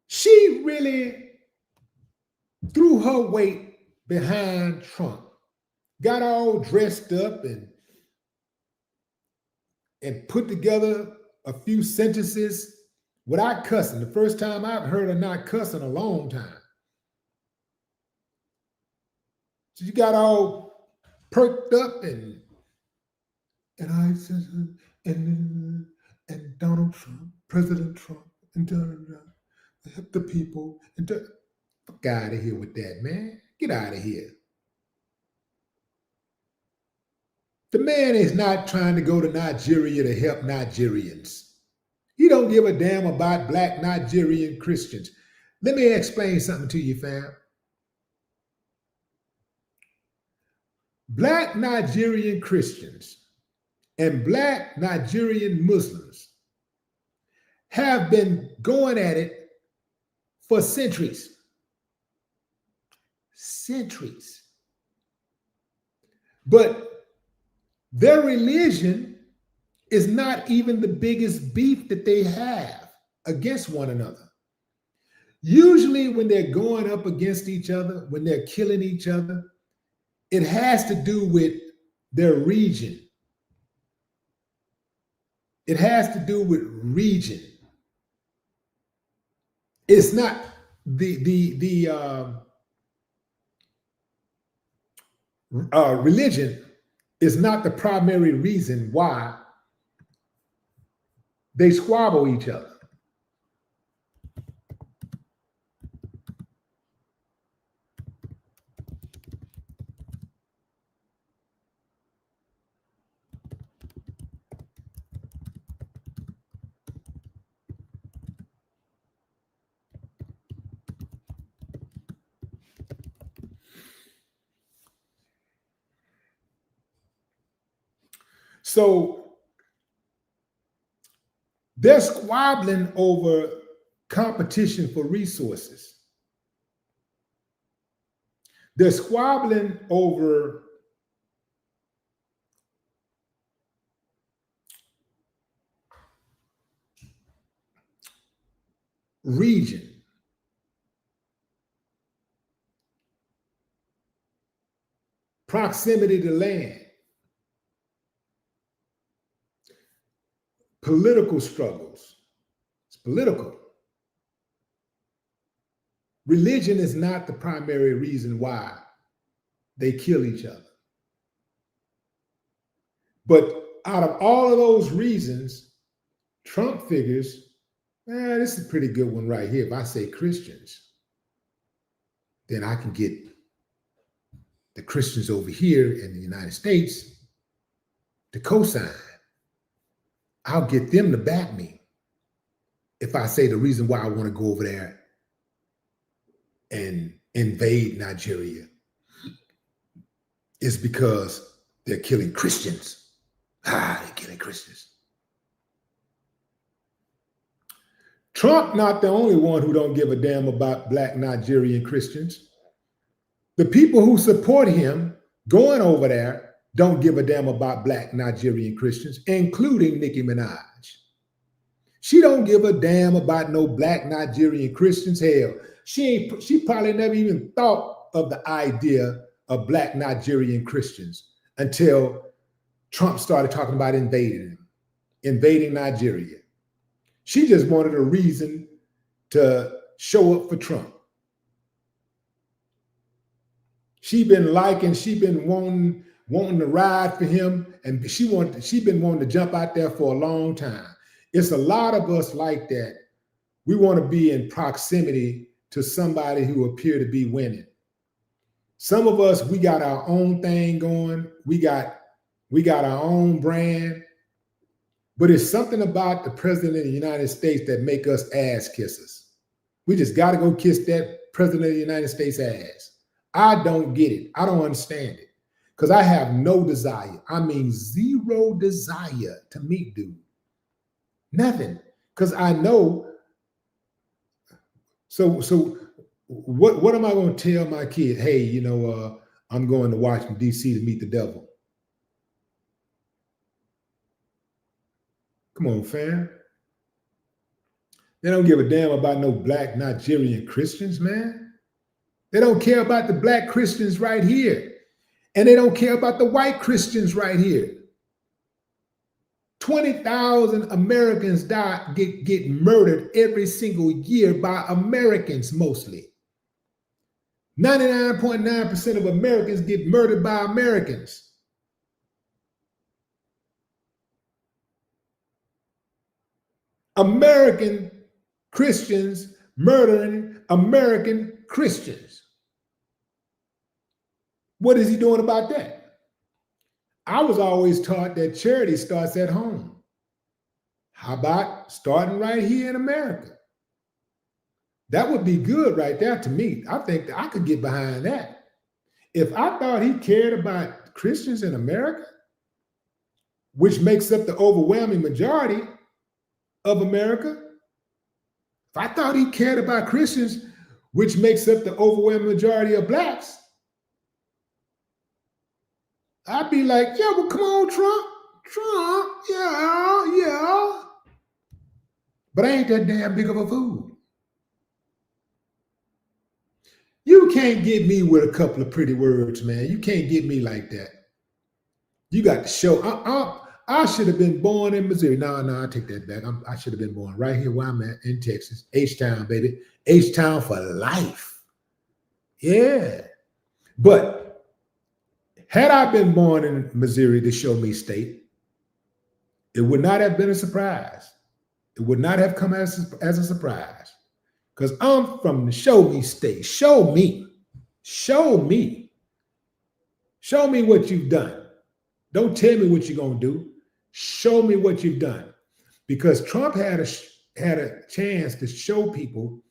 She really threw her weight behind Trump, got all dressed up and put together a few sentences without cussing. The first time I've heard her not cuss in a long time. So you got all perked up and I said, and Donald Trump, President Trump, and Donald Trump, help the people. And fuck out of here with that, man. Get out of here. The man is not trying to go to Nigeria to help Nigerians. He don't give a damn about black Nigerian Christians. Let me explain something to you, fam. Black Nigerian Christians and black Nigerian Muslims have been going at it for centuries. Centuries. But their religion is not even the biggest beef that they have against one another. Usually when they're going up against each other, when they're killing each other, it has to do with their region. It has to do with region. It's not religion is not the primary reason why they squabble each other. So they're squabbling over competition for resources. They're squabbling over region. Proximity to land. Political struggles. It's political. Religion is not the primary reason why they kill each other. But out of all of those reasons, Trump figures, this is a pretty good one right here. If I say Christians, then I can get the Christians over here in the United States to co-sign. I'll get them to back me if I say the reason why I want to go over there and invade Nigeria is because they're killing Christians. They're killing Christians. Trump not the only one who don't give a damn about black Nigerian Christians. The people who support him going over there don't give a damn about black Nigerian Christians, including Nicki Minaj. She don't give a damn about no black Nigerian Christians. Hell, she probably never even thought of the idea of black Nigerian Christians until Trump started talking about invading Nigeria. She just wanted a reason to show up for Trump. She been wanting to ride for him, and she been wanting to jump out there for a long time. It's a lot of us like that. We want to be in proximity to somebody who appear to be winning. Some of us, we got our own thing going. We got our own brand, but it's something about the president of the United States that make us ass kissers. We just got to go kiss that president of the United States ass. I don't get it. I don't understand it. Because I have no desire. I mean, zero desire to meet dude. Nothing. Because I know. So what am I going to tell my kid? Hey, you know, I'm going to Washington, D.C. to meet the devil. Come on, fam. They don't give a damn about no black Nigerian Christians, man. They don't care about the black Christians right here. And they don't care about the white Christians right here. 20,000 Americans get murdered every single year by Americans mostly. 99.9% of Americans get murdered by Americans. American Christians murdering American Christians. What is he doing about that? I was always taught that charity starts at home. How about starting right here in America? That would be good right there to me. I think that I could get behind that. If I thought he cared about Christians in America, which makes up the overwhelming majority of America, if I thought he cared about Christians, which makes up the overwhelming majority of blacks, I'd be like, yeah, well, come on, Trump, yeah. But I ain't that damn big of a fool. You can't get me with a couple of pretty words, man. You can't get me like that. You got to show. I should have been born in Missouri. No, I take that back. I should have been born right here where I'm at in Texas. H-Town, baby. H-Town for life. Yeah. But had I been born in Missouri, the show me state, it would not have been a surprise. It would not have come as a surprise. Because I'm from the show me state. Show me. Show me. Show me what you've done. Don't tell me what you're going to do. Show me what you've done. Because Trump had a chance to show people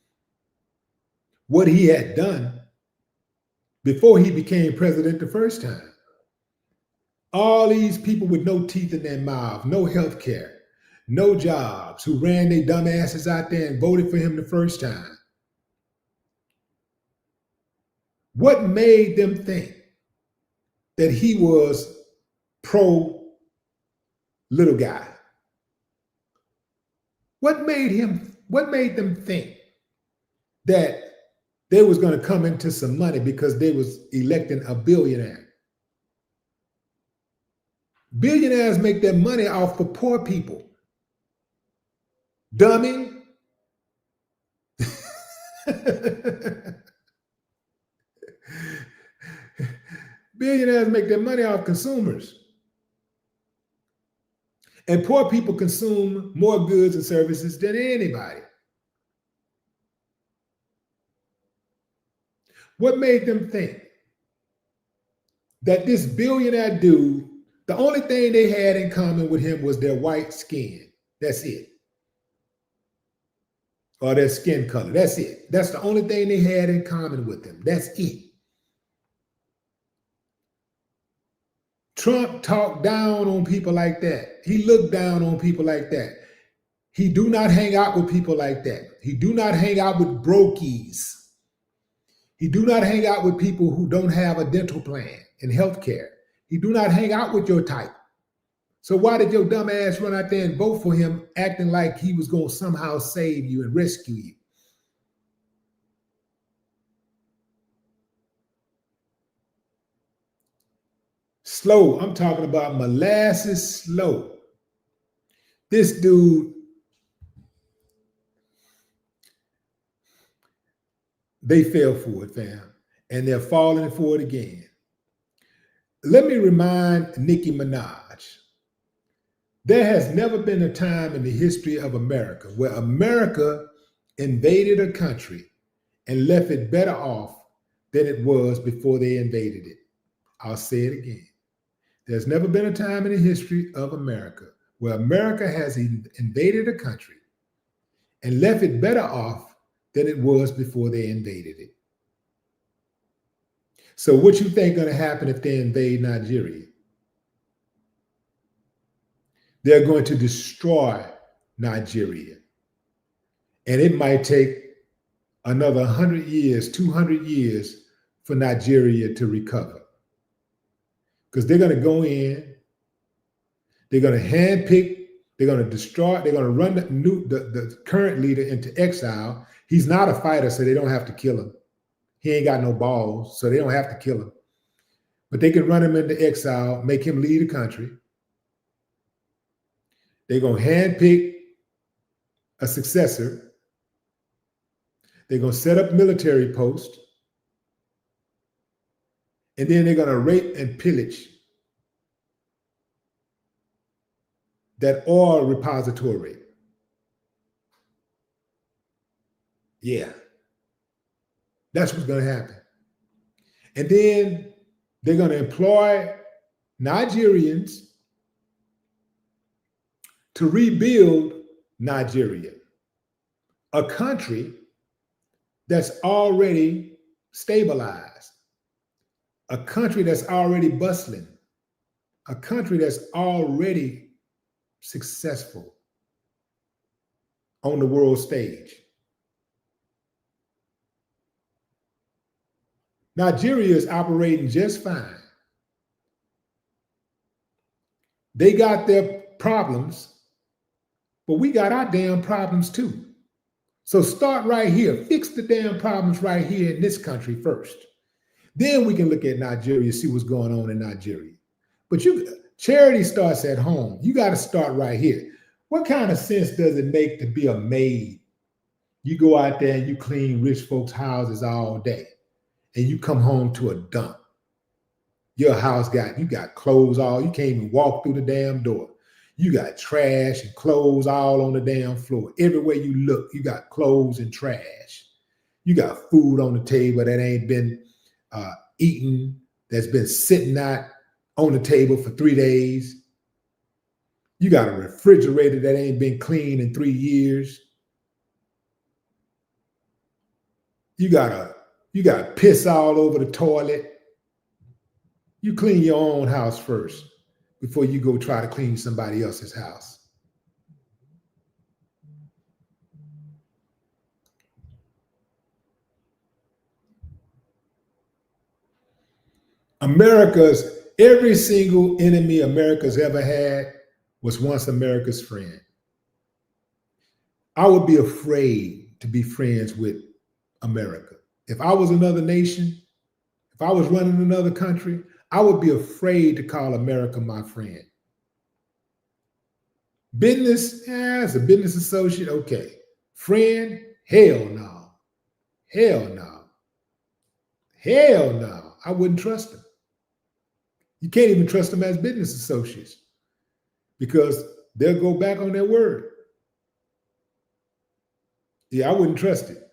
what he had done before he became president the first time. All these people with no teeth in their mouth, no health care, no jobs, who ran their dumb asses out there and voted for him the first time. What made them think that he was pro little guy? What made them think that they was going to come into some money because they was electing a billionaire? Billionaires make their money off of poor people. Dummy. Billionaires make their money off consumers. And poor people consume more goods and services than anybody. What made them think that this billionaire dude, the only thing they had in common with him was their white skin? That's it. Or their skin color. That's it. That's the only thing they had in common with him. That's it. Trump talked down on people like that. He looked down on people like that. He do not hang out with people like that. He do not hang out with brokies. He do not hang out with people who don't have a dental plan and health care. He do not hang out with your type. So why did your dumb ass run out there and vote for him, acting like he was going to somehow save you and rescue you? Slow. I'm talking about molasses slow. This dude, they fell for it, fam. And they're falling for it again. Let me remind Nicki Minaj. There has never been a time in the history of America where America invaded a country and left it better off than it was before they invaded it. I'll say it again. There's never been a time in the history of America where America has invaded a country and left it better off than it was before they invaded it. So what you think going to happen if they invade Nigeria? They're going to destroy Nigeria. And it might take another 100 years, 200 years for Nigeria to recover. Because they're going to go in, they're going to handpick, they're going to destroy, they're going to run the current leader into exile. He's not a fighter, so they don't have to kill him. He ain't got no balls, so they don't have to kill him. But they can run him into exile, make him lead the country. They're going to handpick a successor. They're going to set up military posts. And then they're going to rape and pillage that oil repository. Yeah. That's what's going to happen. And then they're going to employ Nigerians to rebuild Nigeria, a country that's already stabilized, a country that's already bustling, a country that's already successful on the world stage. Nigeria is operating just fine. They got their problems, but we got our damn problems too. So start right here. Fix the damn problems right here in this country first. Then we can look at Nigeria, see what's going on in Nigeria. But charity starts at home. You got to start right here. What kind of sense does it make to be a maid? You go out there and you clean rich folks' houses all day, and you come home to a dump. Your house you got clothes all, you can't even walk through the damn door. You got trash and clothes all on the damn floor. Everywhere you look, you got clothes and trash. You got food on the table that ain't been eaten, that's been sitting out on the table for 3 days. You got a refrigerator that ain't been cleaned in 3 years. You got piss all over the toilet. You clean your own house first before you go try to clean somebody else's house. Every single enemy America's ever had was once America's friend. I would be afraid to be friends with America. If I was another nation, if I was running another country, I would be afraid to call America my friend. Business, as a business associate, okay. Friend, hell no. Hell no. Hell no. I wouldn't trust them. You can't even trust them as business associates because they'll go back on their word. Yeah, I wouldn't trust it.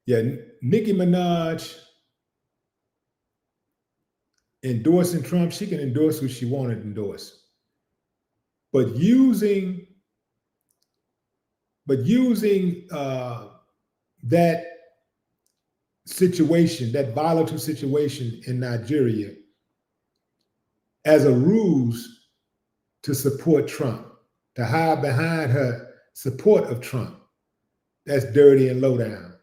Yeah, Nicki Minaj endorsing Trump, she can endorse who she wanted to endorse. But using that situation, that volatile situation in Nigeria as a ruse to support Trump, to hide behind her support of Trump, that's dirty and low down.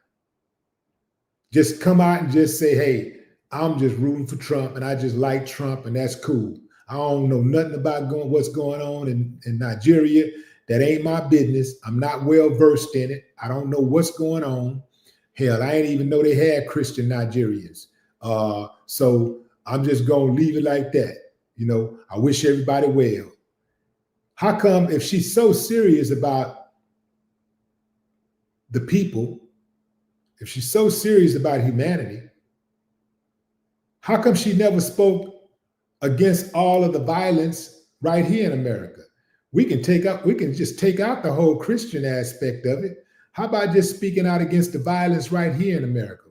Just come out and just say, hey, I'm just rooting for Trump and I just like Trump and that's cool. I don't know nothing about what's going on in Nigeria. That ain't my business. I'm not well versed in it. I don't know what's going on. Hell, I didn't even know they had Christian Nigerians. So I'm just going to leave it like that. You know, I wish everybody well. How come if she's so serious about the people, if she's so serious about humanity, how come she never spoke against all of the violence right here in America? We can just take out the whole Christian aspect of it. How about just speaking out against the violence right here in America?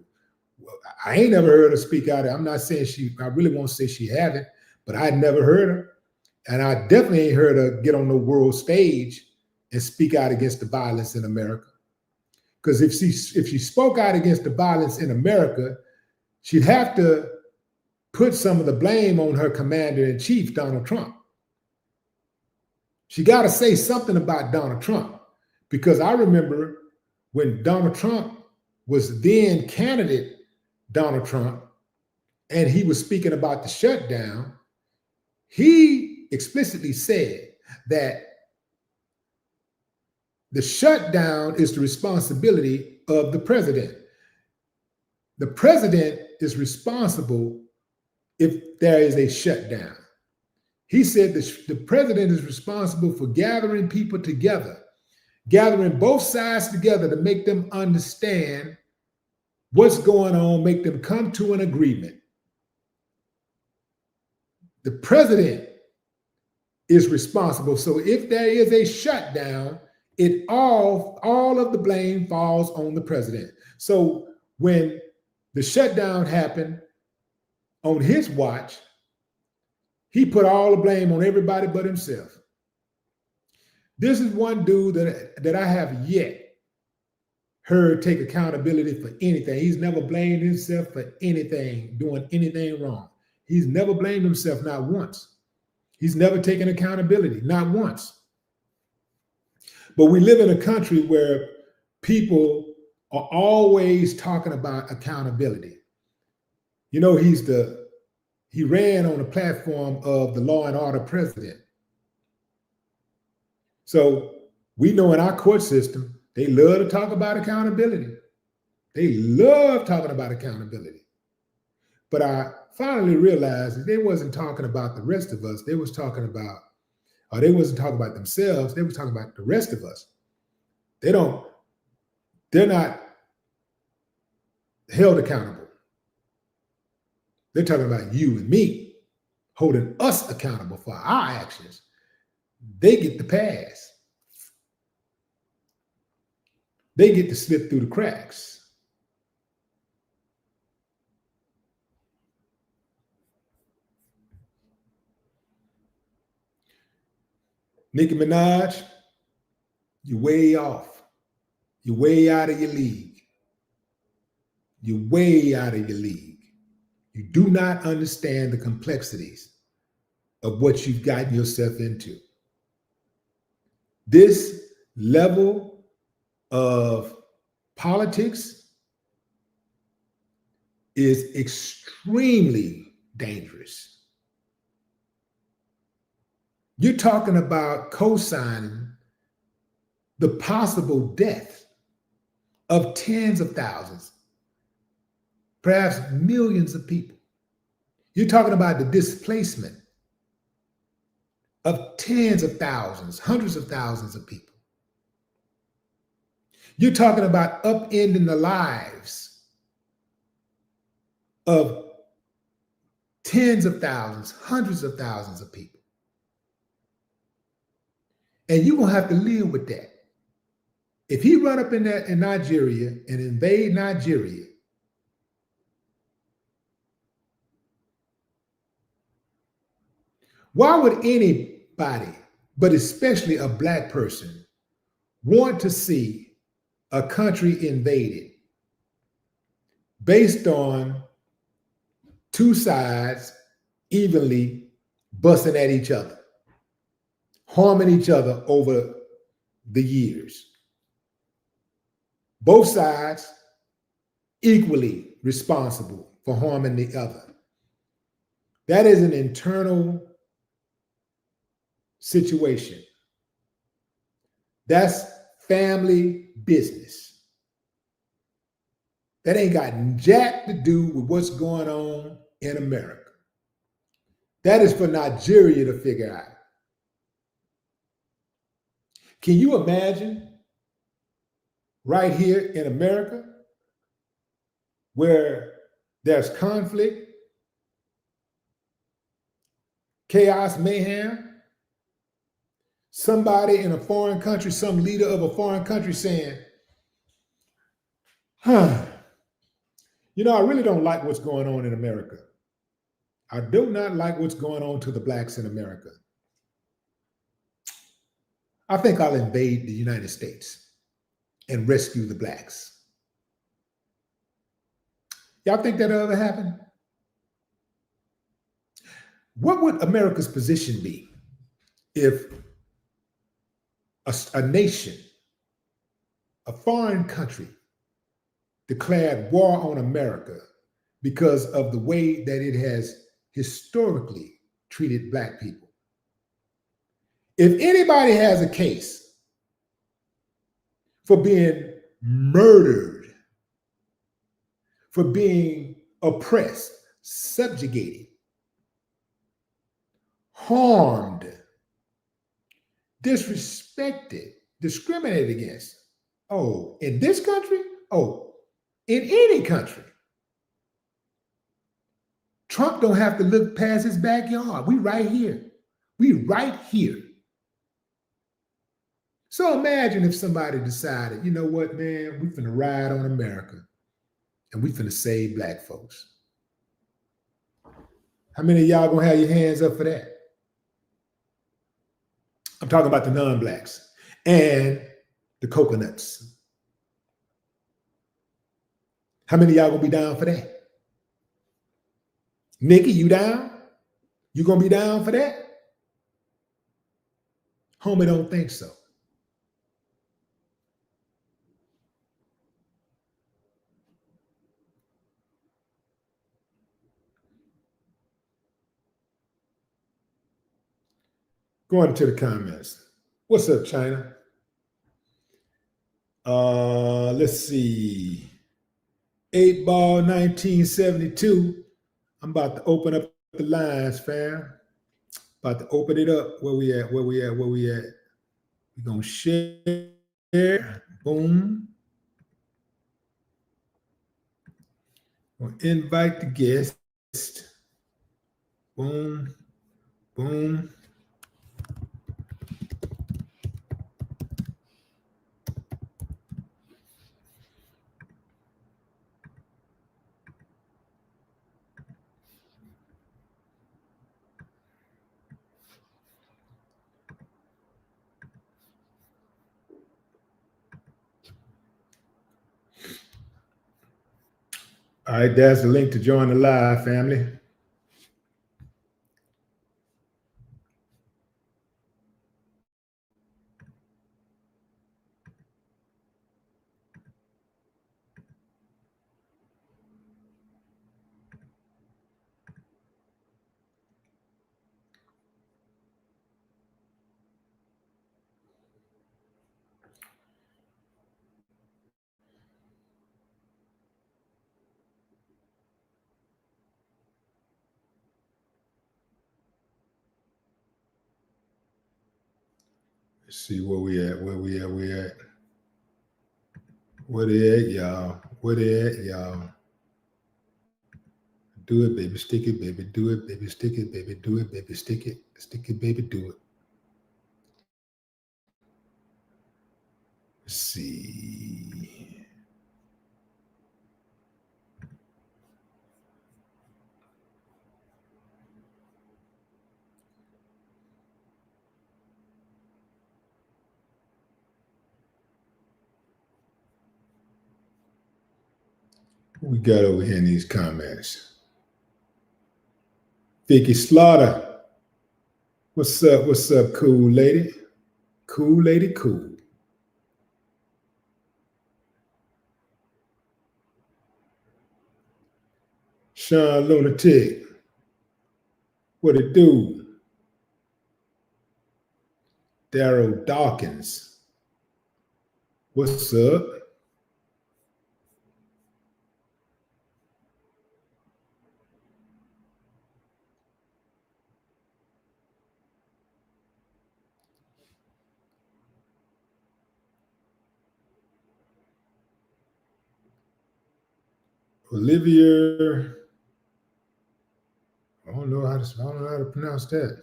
Well, I ain't never heard her speak out. I'm not saying I really won't say she haven't, but I never heard her. And I definitely ain't heard her get on the world stage and speak out against the violence in America. Because if she spoke out against the violence in America, she'd have to put some of the blame on her commander-in-chief, Donald Trump. She got to say something about Donald Trump, because I remember when Donald Trump was then candidate Donald Trump, and he was speaking about the shutdown, he explicitly said that the shutdown is the responsibility of the president. The president is responsible if there is a shutdown. He said the president is responsible for gathering people together, gathering both sides together to make them understand what's going on, make them come to an agreement. The president is responsible. So if there is a shutdown, all of the blame falls on the president. So when the shutdown happened on his watch, he put all the blame on everybody but himself. This is one dude that I have yet heard take accountability for anything. He's never blamed himself for anything, doing anything wrong. He's never blamed himself, not once. He's never taken accountability, not once. But we live in a country where people are always talking about accountability. You know, he ran on the platform of the law and order president. So we know in our court system, they love to talk about accountability. They love talking about accountability. But I finally realized that they wasn't talking about the rest of us. They wasn't talking about themselves. They was talking about the rest of us. They're not held accountable. They're talking about you and me, holding us accountable for our actions. They get the pass. They get to slip through the cracks. Nicki Minaj, you're way off. You're way out of your league. You're way out of your league. You do not understand the complexities of what you've gotten yourself into. This level of politics is extremely dangerous. You're talking about co-signing the possible death of tens of thousands, perhaps millions of people. You're talking about the displacement of tens of thousands, hundreds of thousands of people. You're talking about upending the lives of tens of thousands, hundreds of thousands of people. And you're going to have to live with that. If he run up in Nigeria and invade Nigeria, why would anybody, but especially a Black person, want to see a country invaded based on two sides evenly busting at each other, harming each other over the years? Both sides equally responsible for harming the other. That is an internal situation. That's family business. That ain't got jack to do with what's going on in America. That is for Nigeria to figure out. Can you imagine right here in America where there's conflict, chaos, mayhem? Somebody in a foreign country, some leader of a foreign country saying, I really don't like what's going on in America. I do not like what's going on to the Blacks in America. I think I'll invade the United States and rescue the Blacks. Y'all think that'll ever happen? What would America's position be if a nation, a foreign country, declared war on America because of the way that it has historically treated Black people? If anybody has a case for being murdered, for being oppressed, subjugated, harmed, disrespected, discriminated against, oh, in this country? Oh, in any country. Trump don't have to look past his backyard. We right here. We right here. So imagine if somebody decided, you know what, man, we finna ride on America and we finna save Black folks. How many of y'all gonna have your hands up for that? I'm talking about the non-Blacks and the coconuts. How many of y'all gonna be down for that? Nicki, you down? You gonna be down for that? Homie don't think so. Going to the comments. What's up, China? Let's see. 8 Ball 1972. I'm about to open up the lines, fam. About to open it up. Where we at? We're gonna share. Boom. We'll invite the guest. Boom. Boom. All right, there's the link to join the live, family. Let's see where we at. Where they at, y'all? Where they at, y'all? Do it, baby. Stick it, baby. Do it, baby. Stick it, baby. Do it, baby. Stick it. Stick it, baby. Do it. Let's see. What we got over here in these comments? Vicky Slaughter. What's up? What's up, cool lady? Cool lady, cool. Sean Lunatic. What it do? Daryl Dawkins. What's up? Olivia. I don't know how to pronounce that.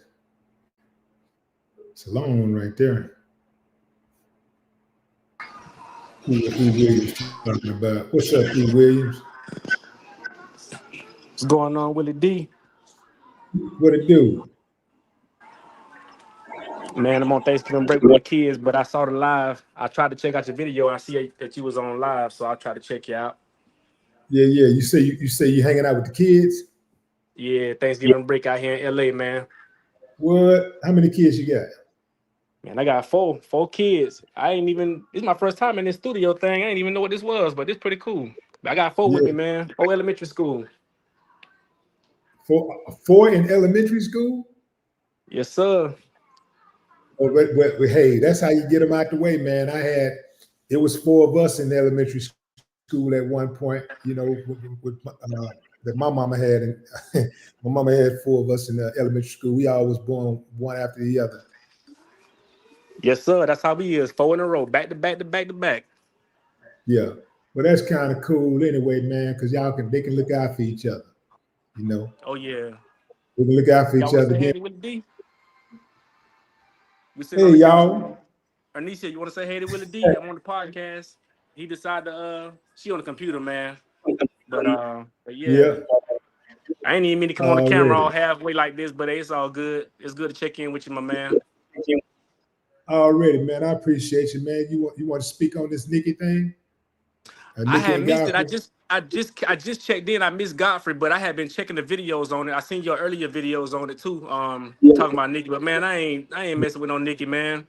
It's a long one right there. Who E. Williams talking about? What's up, E. Williams? What's going on, Willie D? What it do? Man, I'm on Thanksgiving break with my kids, but I saw the live. I tried to check out your video. I see that you was on live, so I tried to check you out. Yeah. You say you hanging out with the kids? Yeah, Thanksgiving break out here in LA, man. What? How many kids you got? Man, I got four kids. This is my first time in this studio thing. I didn't even know what this was, but it's pretty cool. I got four with Yeah. me, man. 4 elementary school. Four in elementary school? Yes, sir. Oh, but hey, that's how you get them out the way, man. It was 4 of us in elementary school at one point, that my mama had. And my mama had 4 of us in the elementary school. We all was born one after the other. Yes, sir. That's how we is. 4 in a row, back to back to back to back. Yeah. Well, that's kind of cool anyway, man, because they can look out for each other, Oh yeah. We can look out for Y'all each want to other. say hey to Willie D? We sitting Hey, on the couch. y'all. Anisha, you want to say hey to Willie D? I'm on the podcast. He decided she on the computer, man. But yeah. Yeah. I ain't even mean to come on the camera all halfway like this, but it's all good. It's good to check in with you, my man. Already, man. I appreciate you, man. You want to speak on this Nicki thing? I Nicki had and missed it. Godfrey? I just checked in. I missed Godfrey, but I had been checking the videos on it. I seen your earlier videos on it too. Talking about Nicki, but man, I ain't messing with no Nicki, man.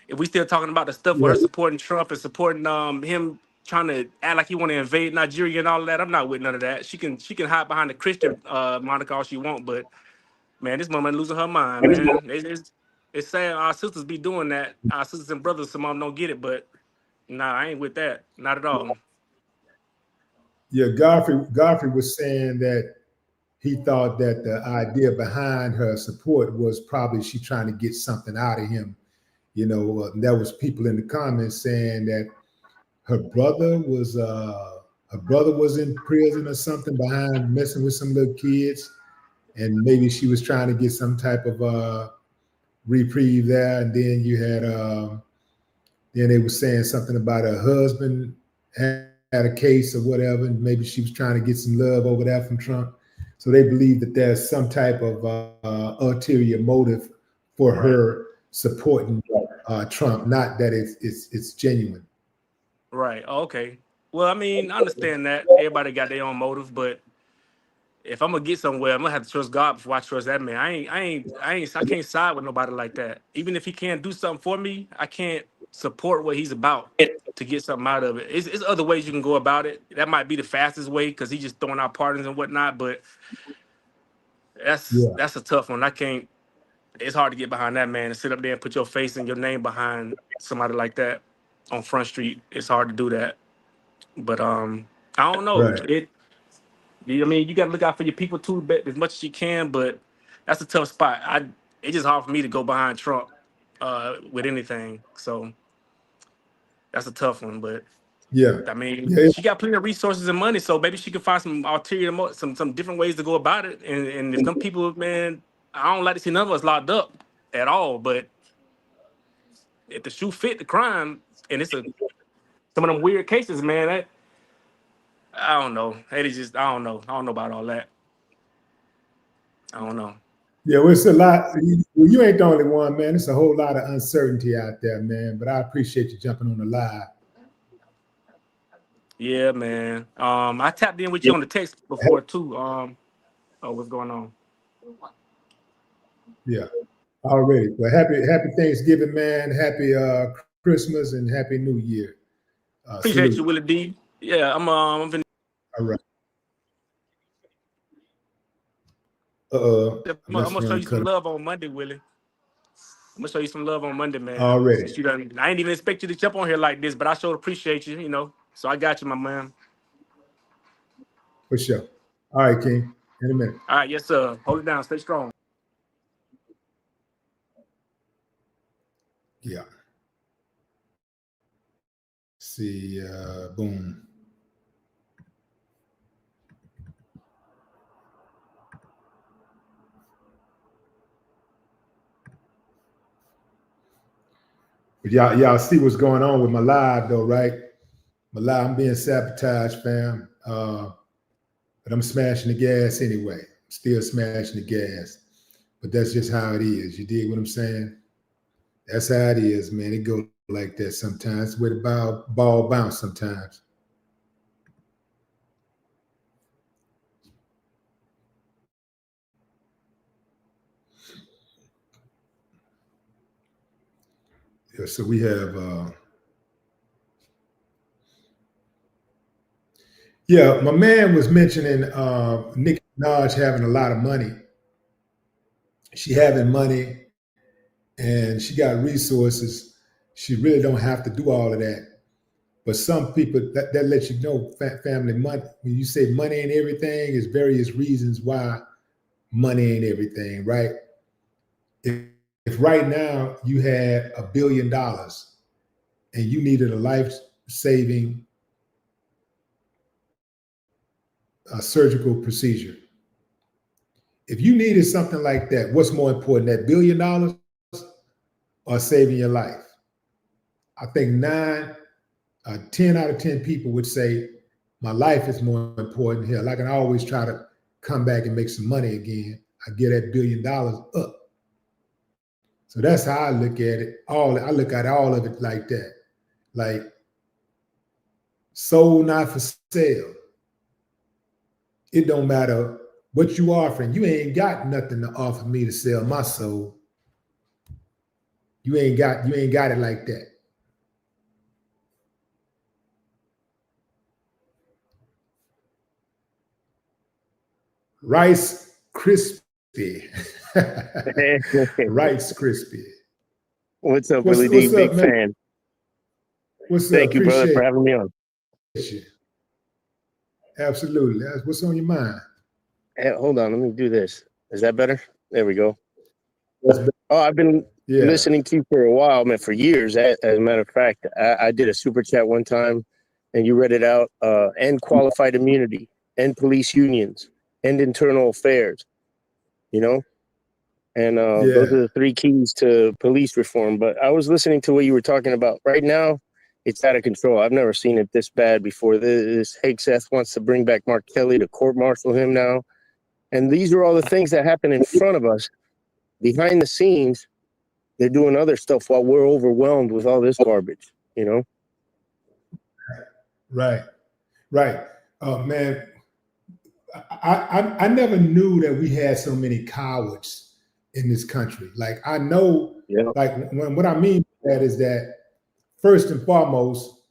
If we still talking about the stuff with her supporting Trump and supporting him trying to act like he want to invade Nigeria and all of that, I'm not with none of that. She can hide behind the Christian moniker all she want, but man, this woman losing her mind, man. It's sad our sisters be doing that. Our sisters and brothers, some of them don't get it, but nah, I ain't with that. Not at all. Yeah, Godfrey was saying that he thought that the idea behind her support was probably she trying to get something out of him. There was people in the comments saying that her brother was in prison or something behind messing with some little kids, and maybe she was trying to get some type of reprieve there. And then you had then they were saying something about her husband had a case or whatever, and maybe she was trying to get some love over there from Trump. So they believe that there's some type of ulterior motive for her supporting Trump, not that it's genuine. Right. Oh, okay. Well, I mean, I understand that. Everybody got their own motive, but if I'm gonna get somewhere, I'm gonna have to trust God before I trust that man. I can't side with nobody like that. Even if he can't do something for me, I can't support what he's about to get something out of it. It's other ways you can go about it. That might be the fastest way because he's just throwing out pardons and whatnot. But that's a tough one. I can't. It's hard to get behind that man and sit up there and put your face and your name behind somebody like that on Front Street. It's hard to do that. But I don't know. Right. I mean, you got to look out for your people too, as much as you can. But that's a tough spot. It's just hard for me to go behind Trump with anything. So that's a tough one. But Yeah. I mean, she got plenty of resources and money, so maybe she can find some some different ways to go about it. And if some people, man, I don't like to see none of us locked up at all. But if the shoe fit the crime, and it's some of them weird cases, man, I don't know. It is just I don't know. I don't know about all that. I don't know. Yeah, well, it's a lot. You ain't the only one, man. It's a whole lot of uncertainty out there, man. But I appreciate you jumping on the live. Yeah, man. I tapped in with you on the text before too. What's going on? Yeah, already. Well, happy Thanksgiving, man. Happy Christmas and Happy New Year. Appreciate you, Willie D. Yeah, I'm All right. I'm gonna show you some love on Monday, Willie. I'm gonna show you some love on Monday, man. Already. I ain't even expect you to jump on here like this, but I sure appreciate you, So I got you, my man. For sure. All right, King. In a minute. All right, yes, sir. Hold it down. Stay strong. Yeah. See, boom. But y'all see what's going on with my live though, right? My live, I'm being sabotaged, fam. But I'm smashing the gas anyway. Still smashing the gas. But that's just how it is. You dig what I'm saying? That's how it is, man. It goes like that sometimes. Where the ball bounce sometimes. Yeah, so we have yeah, my man was mentioning Nicki Minaj having a lot of money. She having money and she got resources. She really don't have to do all of that. But some people that lets you know, family money. When you say money ain't everything, is various reasons why money ain't everything, right? If right now you had $1 billion and you needed a life-saving surgical procedure, if you needed something like that, what's more important, that $1 billion or saving your life? I think 10 out of 10 people would say my life is more important here. Like I always try to come back and make some money again. I get that $1 billion up. So that's how I look at it. I look at all of it like that. Like soul not for sale. It don't matter what you offering. You ain't got nothing to offer me to sell my soul. You ain't got it like that. Rice Krispie. Rice Krispie. What's up, Willie D? What's Big up, man? fan. What's Thank up? you, brother, Appreciate for having me on. you. Absolutely. What's on your mind? Hey, hold on, let me do this. Is that better? There we go. Oh, I've been listening to you for a while, man, for years. As a matter of fact, I did a super chat one time, and you read it out. End qualified immunity, end police unions, end internal affairs. You know, and those are the 3 keys to police reform. But I was listening to what you were talking about. Right now, it's out of control. I've never seen it this bad before. This Hegseth wants to bring back Mark Kelly to court-martial him now. And these are all the things that happen in front of us. Behind the scenes, they're doing other stuff while we're overwhelmed with all this garbage, you know? Right. Man, I never knew that we had so many cowards in this country. Like I know, like what I mean by that is that first and foremost,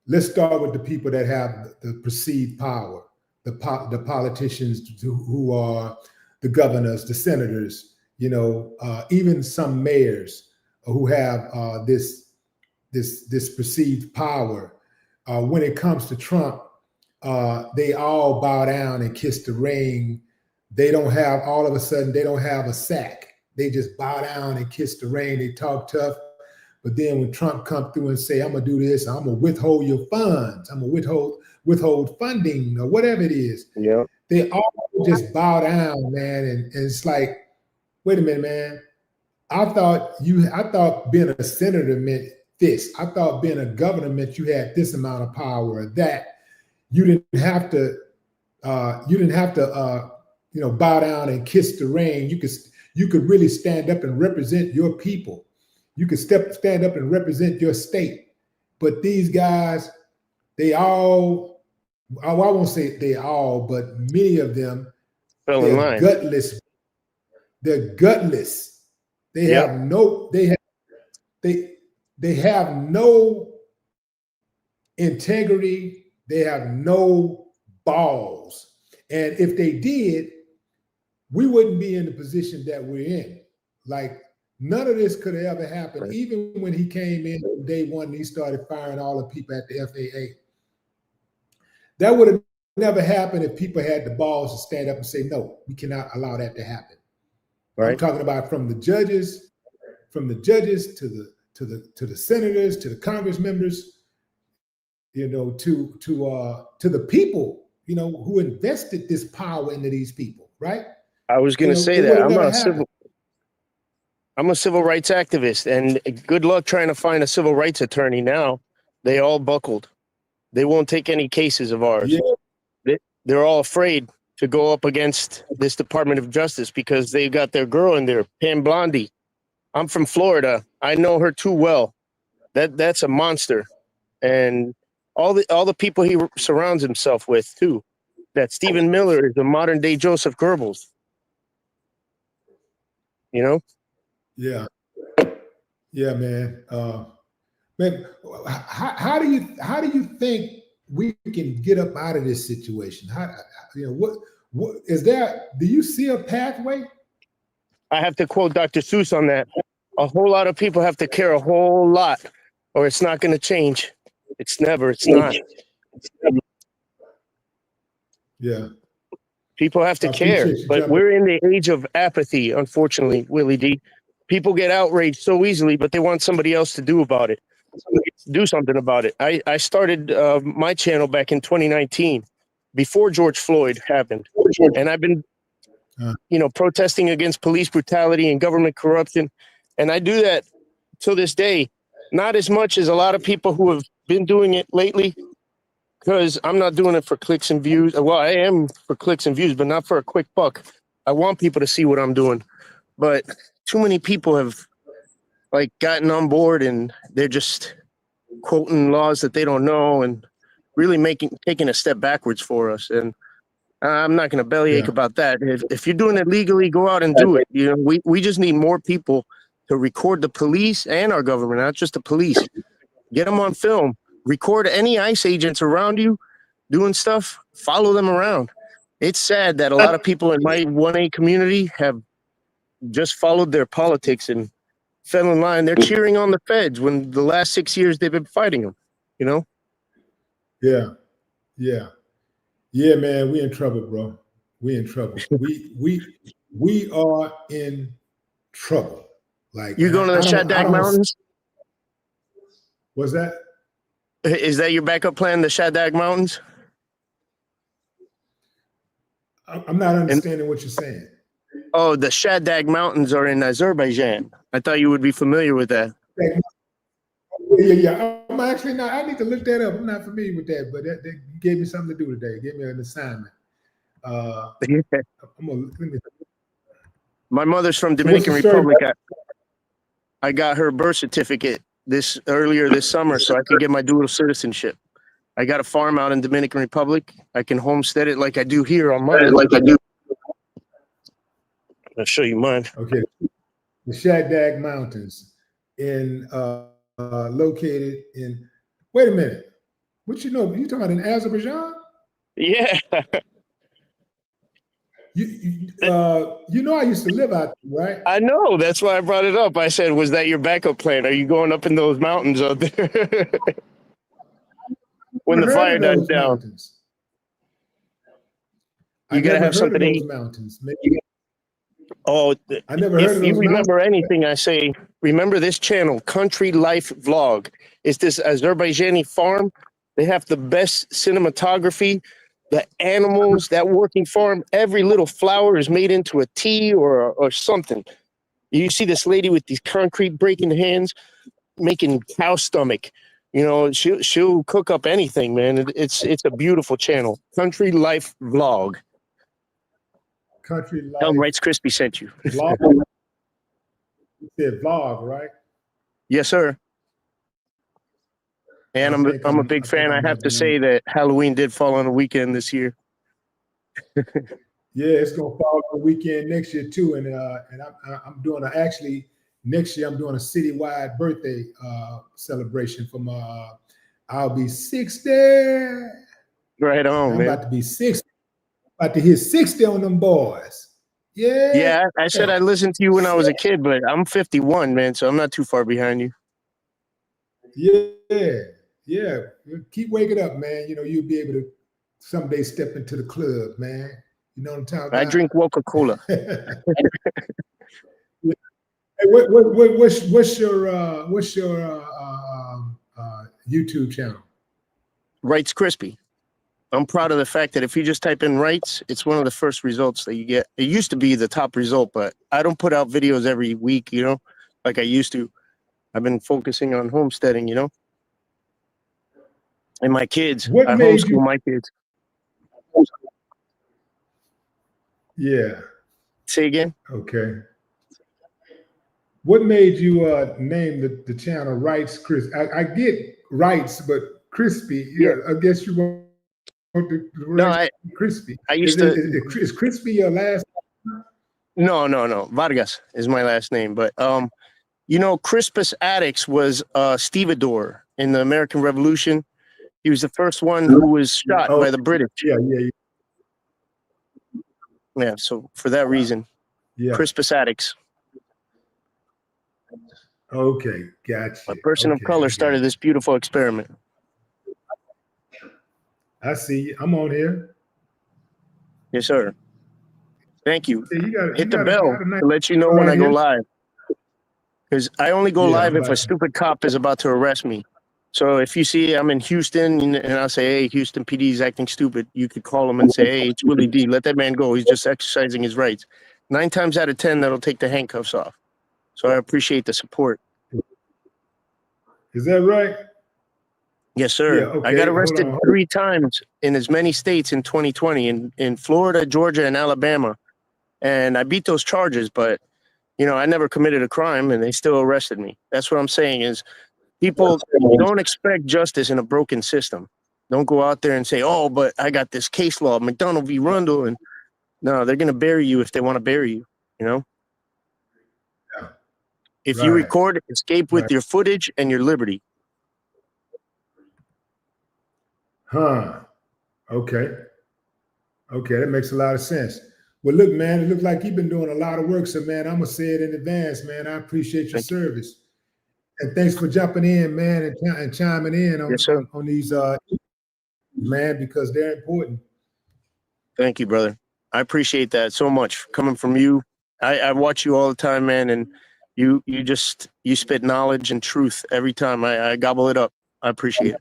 let's start with the people that have the perceived power, the politicians who are the governors, the senators, you know, even some mayors who have this perceived power. When it comes to Trump, they all bow down and kiss the ring. They don't have, all of a sudden, they don't have a sack. They just bow down and kiss the ring. They talk tough. But then when Trump come through and say, I'm going to do this, I'm going to withhold your funds, I'm going to withhold funding or whatever it is. Yeah. They all just bow down, man. And it's like, wait a minute, man. I thought being a senator meant this. I thought being a governor meant you had this amount of power or that. You didn't have to bow down and kiss the ring. You could really stand up and represent your people. You could stand up and represent your state. But these guys, I won't say they all, but many of them, they're gutless. They're gutless. They have no integrity. They have no balls. And if they did, we wouldn't be in the position that we're in. Like, none of this could have ever happened. Right. Even when he came in on day one and he started firing all the people at the FAA. That would have never happened if people had the balls to stand up and say, no, we cannot allow that to happen. Right. I'm talking about from the judges to the senators, to the Congress members, you know, to the people, you know, who invested this power into these people, right? I was going to say that I'm a civil rights activist, and good luck trying to find a civil rights attorney now. They all buckled. They won't take any cases of ours. Yeah. They're all afraid to go up against this Department of Justice because they've got their girl in there, Pam Blondie. I'm from Florida. I know her too well. That's a monster. And all the people he surrounds himself with too. That Stephen Miller is a modern day Joseph Goebbels. You know? Yeah. Yeah, man. Man, how do you think we can get up out of this situation? What is there? Do you see a pathway? I have to quote Dr. Seuss on that. A whole lot of people have to care a whole lot, or it's not going to change. It's not. Yeah. People have to care, but we're in the age of apathy, unfortunately, Willie D. People get outraged so easily, but they want somebody else to do about it. Do something about it. I started my channel back in 2019, before George Floyd happened, and I've been, protesting against police brutality and government corruption, and I do that till this day. Not as much as a lot of people who have been doing it lately, because I'm not doing it for clicks and views. Well, I am for clicks and views, but not for a quick buck. I want people to see what I'm doing, but too many people have gotten on board, and they're just quoting laws that they don't know and really taking a step backwards for us. And I'm not going to bellyache about that. If you're doing it legally, go out and do it. We just need more people to record the police and our government, not just the police. Get them on film. Record any ICE agents around you doing stuff. Follow them around. It's sad that a lot of people in my 1A community have just followed their politics and fell in line. They're cheering on the feds when the last 6 years they've been fighting them, Yeah, man. We in trouble, bro. We in trouble. we are in trouble. Like, you going to the Shaddag Mountains? What's that? Is that your backup plan, the Shaddag Mountains? I'm not understanding what you're saying. Oh, the Shaddag Mountains are in Azerbaijan. I thought you would be familiar with that. Yeah. I'm actually not. I need to look that up. I'm not familiar with that, but that gave me something to do today. Gave me an assignment. My mother's from Dominican Republic. I got her birth certificate earlier this summer, so I can get my dual citizenship. I got a farm out in Dominican Republic. I can homestead it like I do here on mine. I'll show you mine. Okay, the Shaddag Mountains, located in. Wait a minute. What you talking about in Azerbaijan? Yeah. I used to live out there, right? I know. That's why I brought it up. I said, was that your backup plan? Are you going up in those mountains out there? When the fire dies down. You got to have something to eat. Oh, I never heard of those if you remember anything I say, remember this channel, Country Life Vlog. It's this Azerbaijani farm. They have the best cinematography. The animals, that working farm, every little flower is made into a tea or something. You see this lady with these concrete breaking hands making cow stomach. She'll cook up anything, man. It's a beautiful channel. Country Life Vlog. Country Life. Tell them Rights Crispy sent you. Vlog. You said vlog, right? Yes, sir. And I'm a big fan. I have to say that Halloween did fall on a weekend this year. Yeah, it's gonna fall on the weekend next year too, and I'm doing next year I'm doing a citywide birthday celebration for my. I'll be 60. Right on, I'm man. about to be 60. About to hit 60 on them boys. Yeah. Yeah, I said I listened to you when I was a kid, but I'm 51, man, so I'm not too far behind you. Yeah. Keep waking up, man. You'll be able to someday step into the club, man. You know what I'm talking about? I drink Coca-Cola. Hey, what's your YouTube channel? Rights Crispy. I'm proud of the fact that if you just type in rights, it's one of the first results that you get. It used to be the top result, but I don't put out videos every week, like I used to. I've been focusing on homesteading, and my kids. I homeschool my kids. Yeah. Say again? Okay. What made you name the channel Rights Crispy? I get rights, but crispy. Yeah, I guess you want the crispy. I used is crispy your last name? No. Vargas is my last name, but You know, Crispus Attucks was a stevedore in the American Revolution. He was the first one who was shot by the British. Yeah, so for that reason, Crispus Attucks. Okay, gotcha. A person of color started this beautiful experiment. I see you. I'm on here. Yes, sir. Thank you. Yeah, Hit the bell to let you know when I go live. Because I only go live if a stupid cop is about to arrest me. So if you see I'm in Houston and I'll say, hey, Houston PD is acting stupid, you could call him and say, hey, it's Willie D. Let that man go. He's just exercising his rights. 9 times out of 10, that'll take the handcuffs off. So I appreciate the support. Is that right? Yes, sir. Yeah, okay. I got arrested 3 times in as many states in 2020, in Florida, Georgia, and Alabama. And I beat those charges, but, you know, I never committed a crime and they still arrested me. That's what I'm saying is people don't expect justice in a broken system. Don't go out there and say, oh, but I got this case law, McDonald v. Rundle. And no, they're going to bury you if they want to bury you, you know? Yeah. If you record, escape with your footage and your liberty. Huh. Okay. Okay, that makes a lot of sense. Well, look, man, it looks like you've been doing a lot of work. So, man, I'm going to say it in advance, man. I appreciate your service. And thanks for jumping in, man, and chiming in on these, man, because they're important. Thank you, brother. I appreciate that so much coming from you. I watch you all the time, man, and you spit knowledge and truth every time. I gobble it up. I appreciate it.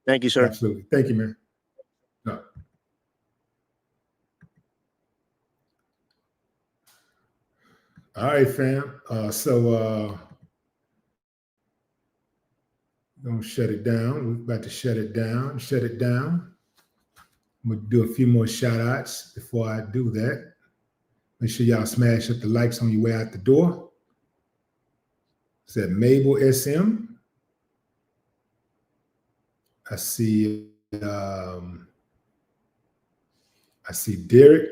Thank you, sir. Absolutely. Thank you, man. No. All right, fam. We're gonna shut it down. We're about to shut it down. Shut it down. I'm gonna do a few more shout outs before I do that. Make sure y'all smash up the likes on your way out the door. Is that Mabel SM? I see Derek.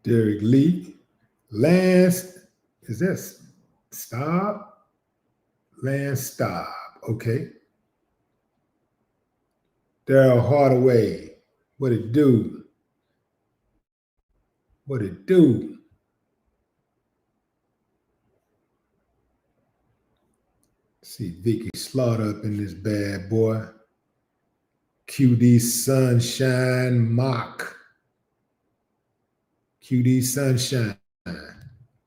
Derek Lee. Lance, is this Stop? Lance Stop. Okay. Daryl Hardaway. What it do? What it do? See Vicky Slaughter up in this bad boy. QD Sunshine Mock. QD Sunshine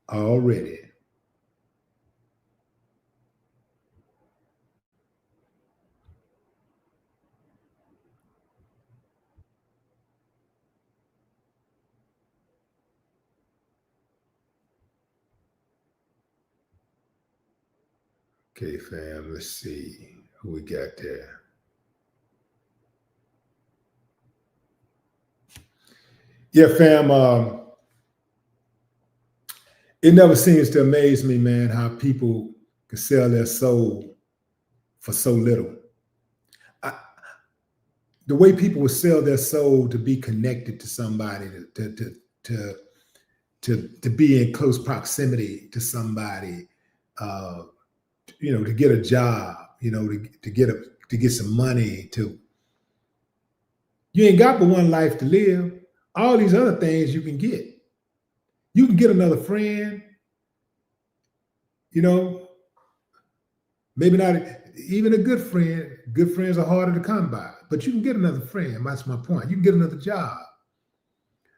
already. Okay, fam, let's see who we got there. Yeah, fam, it never seems to amaze me, man, how people can sell their soul for so little. The way people would sell their soul to be connected to somebody, to be in close proximity to somebody, to get a job, to get some money. You ain't got but one life to live. All these other things you can get. You can get another friend, maybe not even a good friend. Good friends are harder to come by, but you can get another friend. That's my point. You can get another job.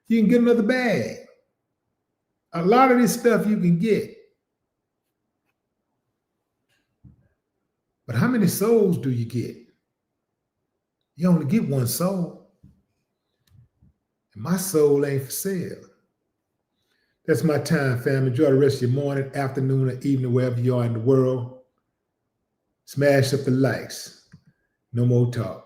You can get another bag. A lot of this stuff you can get. But how many souls do you get? You only get one soul. And my soul ain't for sale. That's my time, fam. Enjoy the rest of your morning, afternoon, or evening, wherever you are in the world. Smash up the likes. No more talk.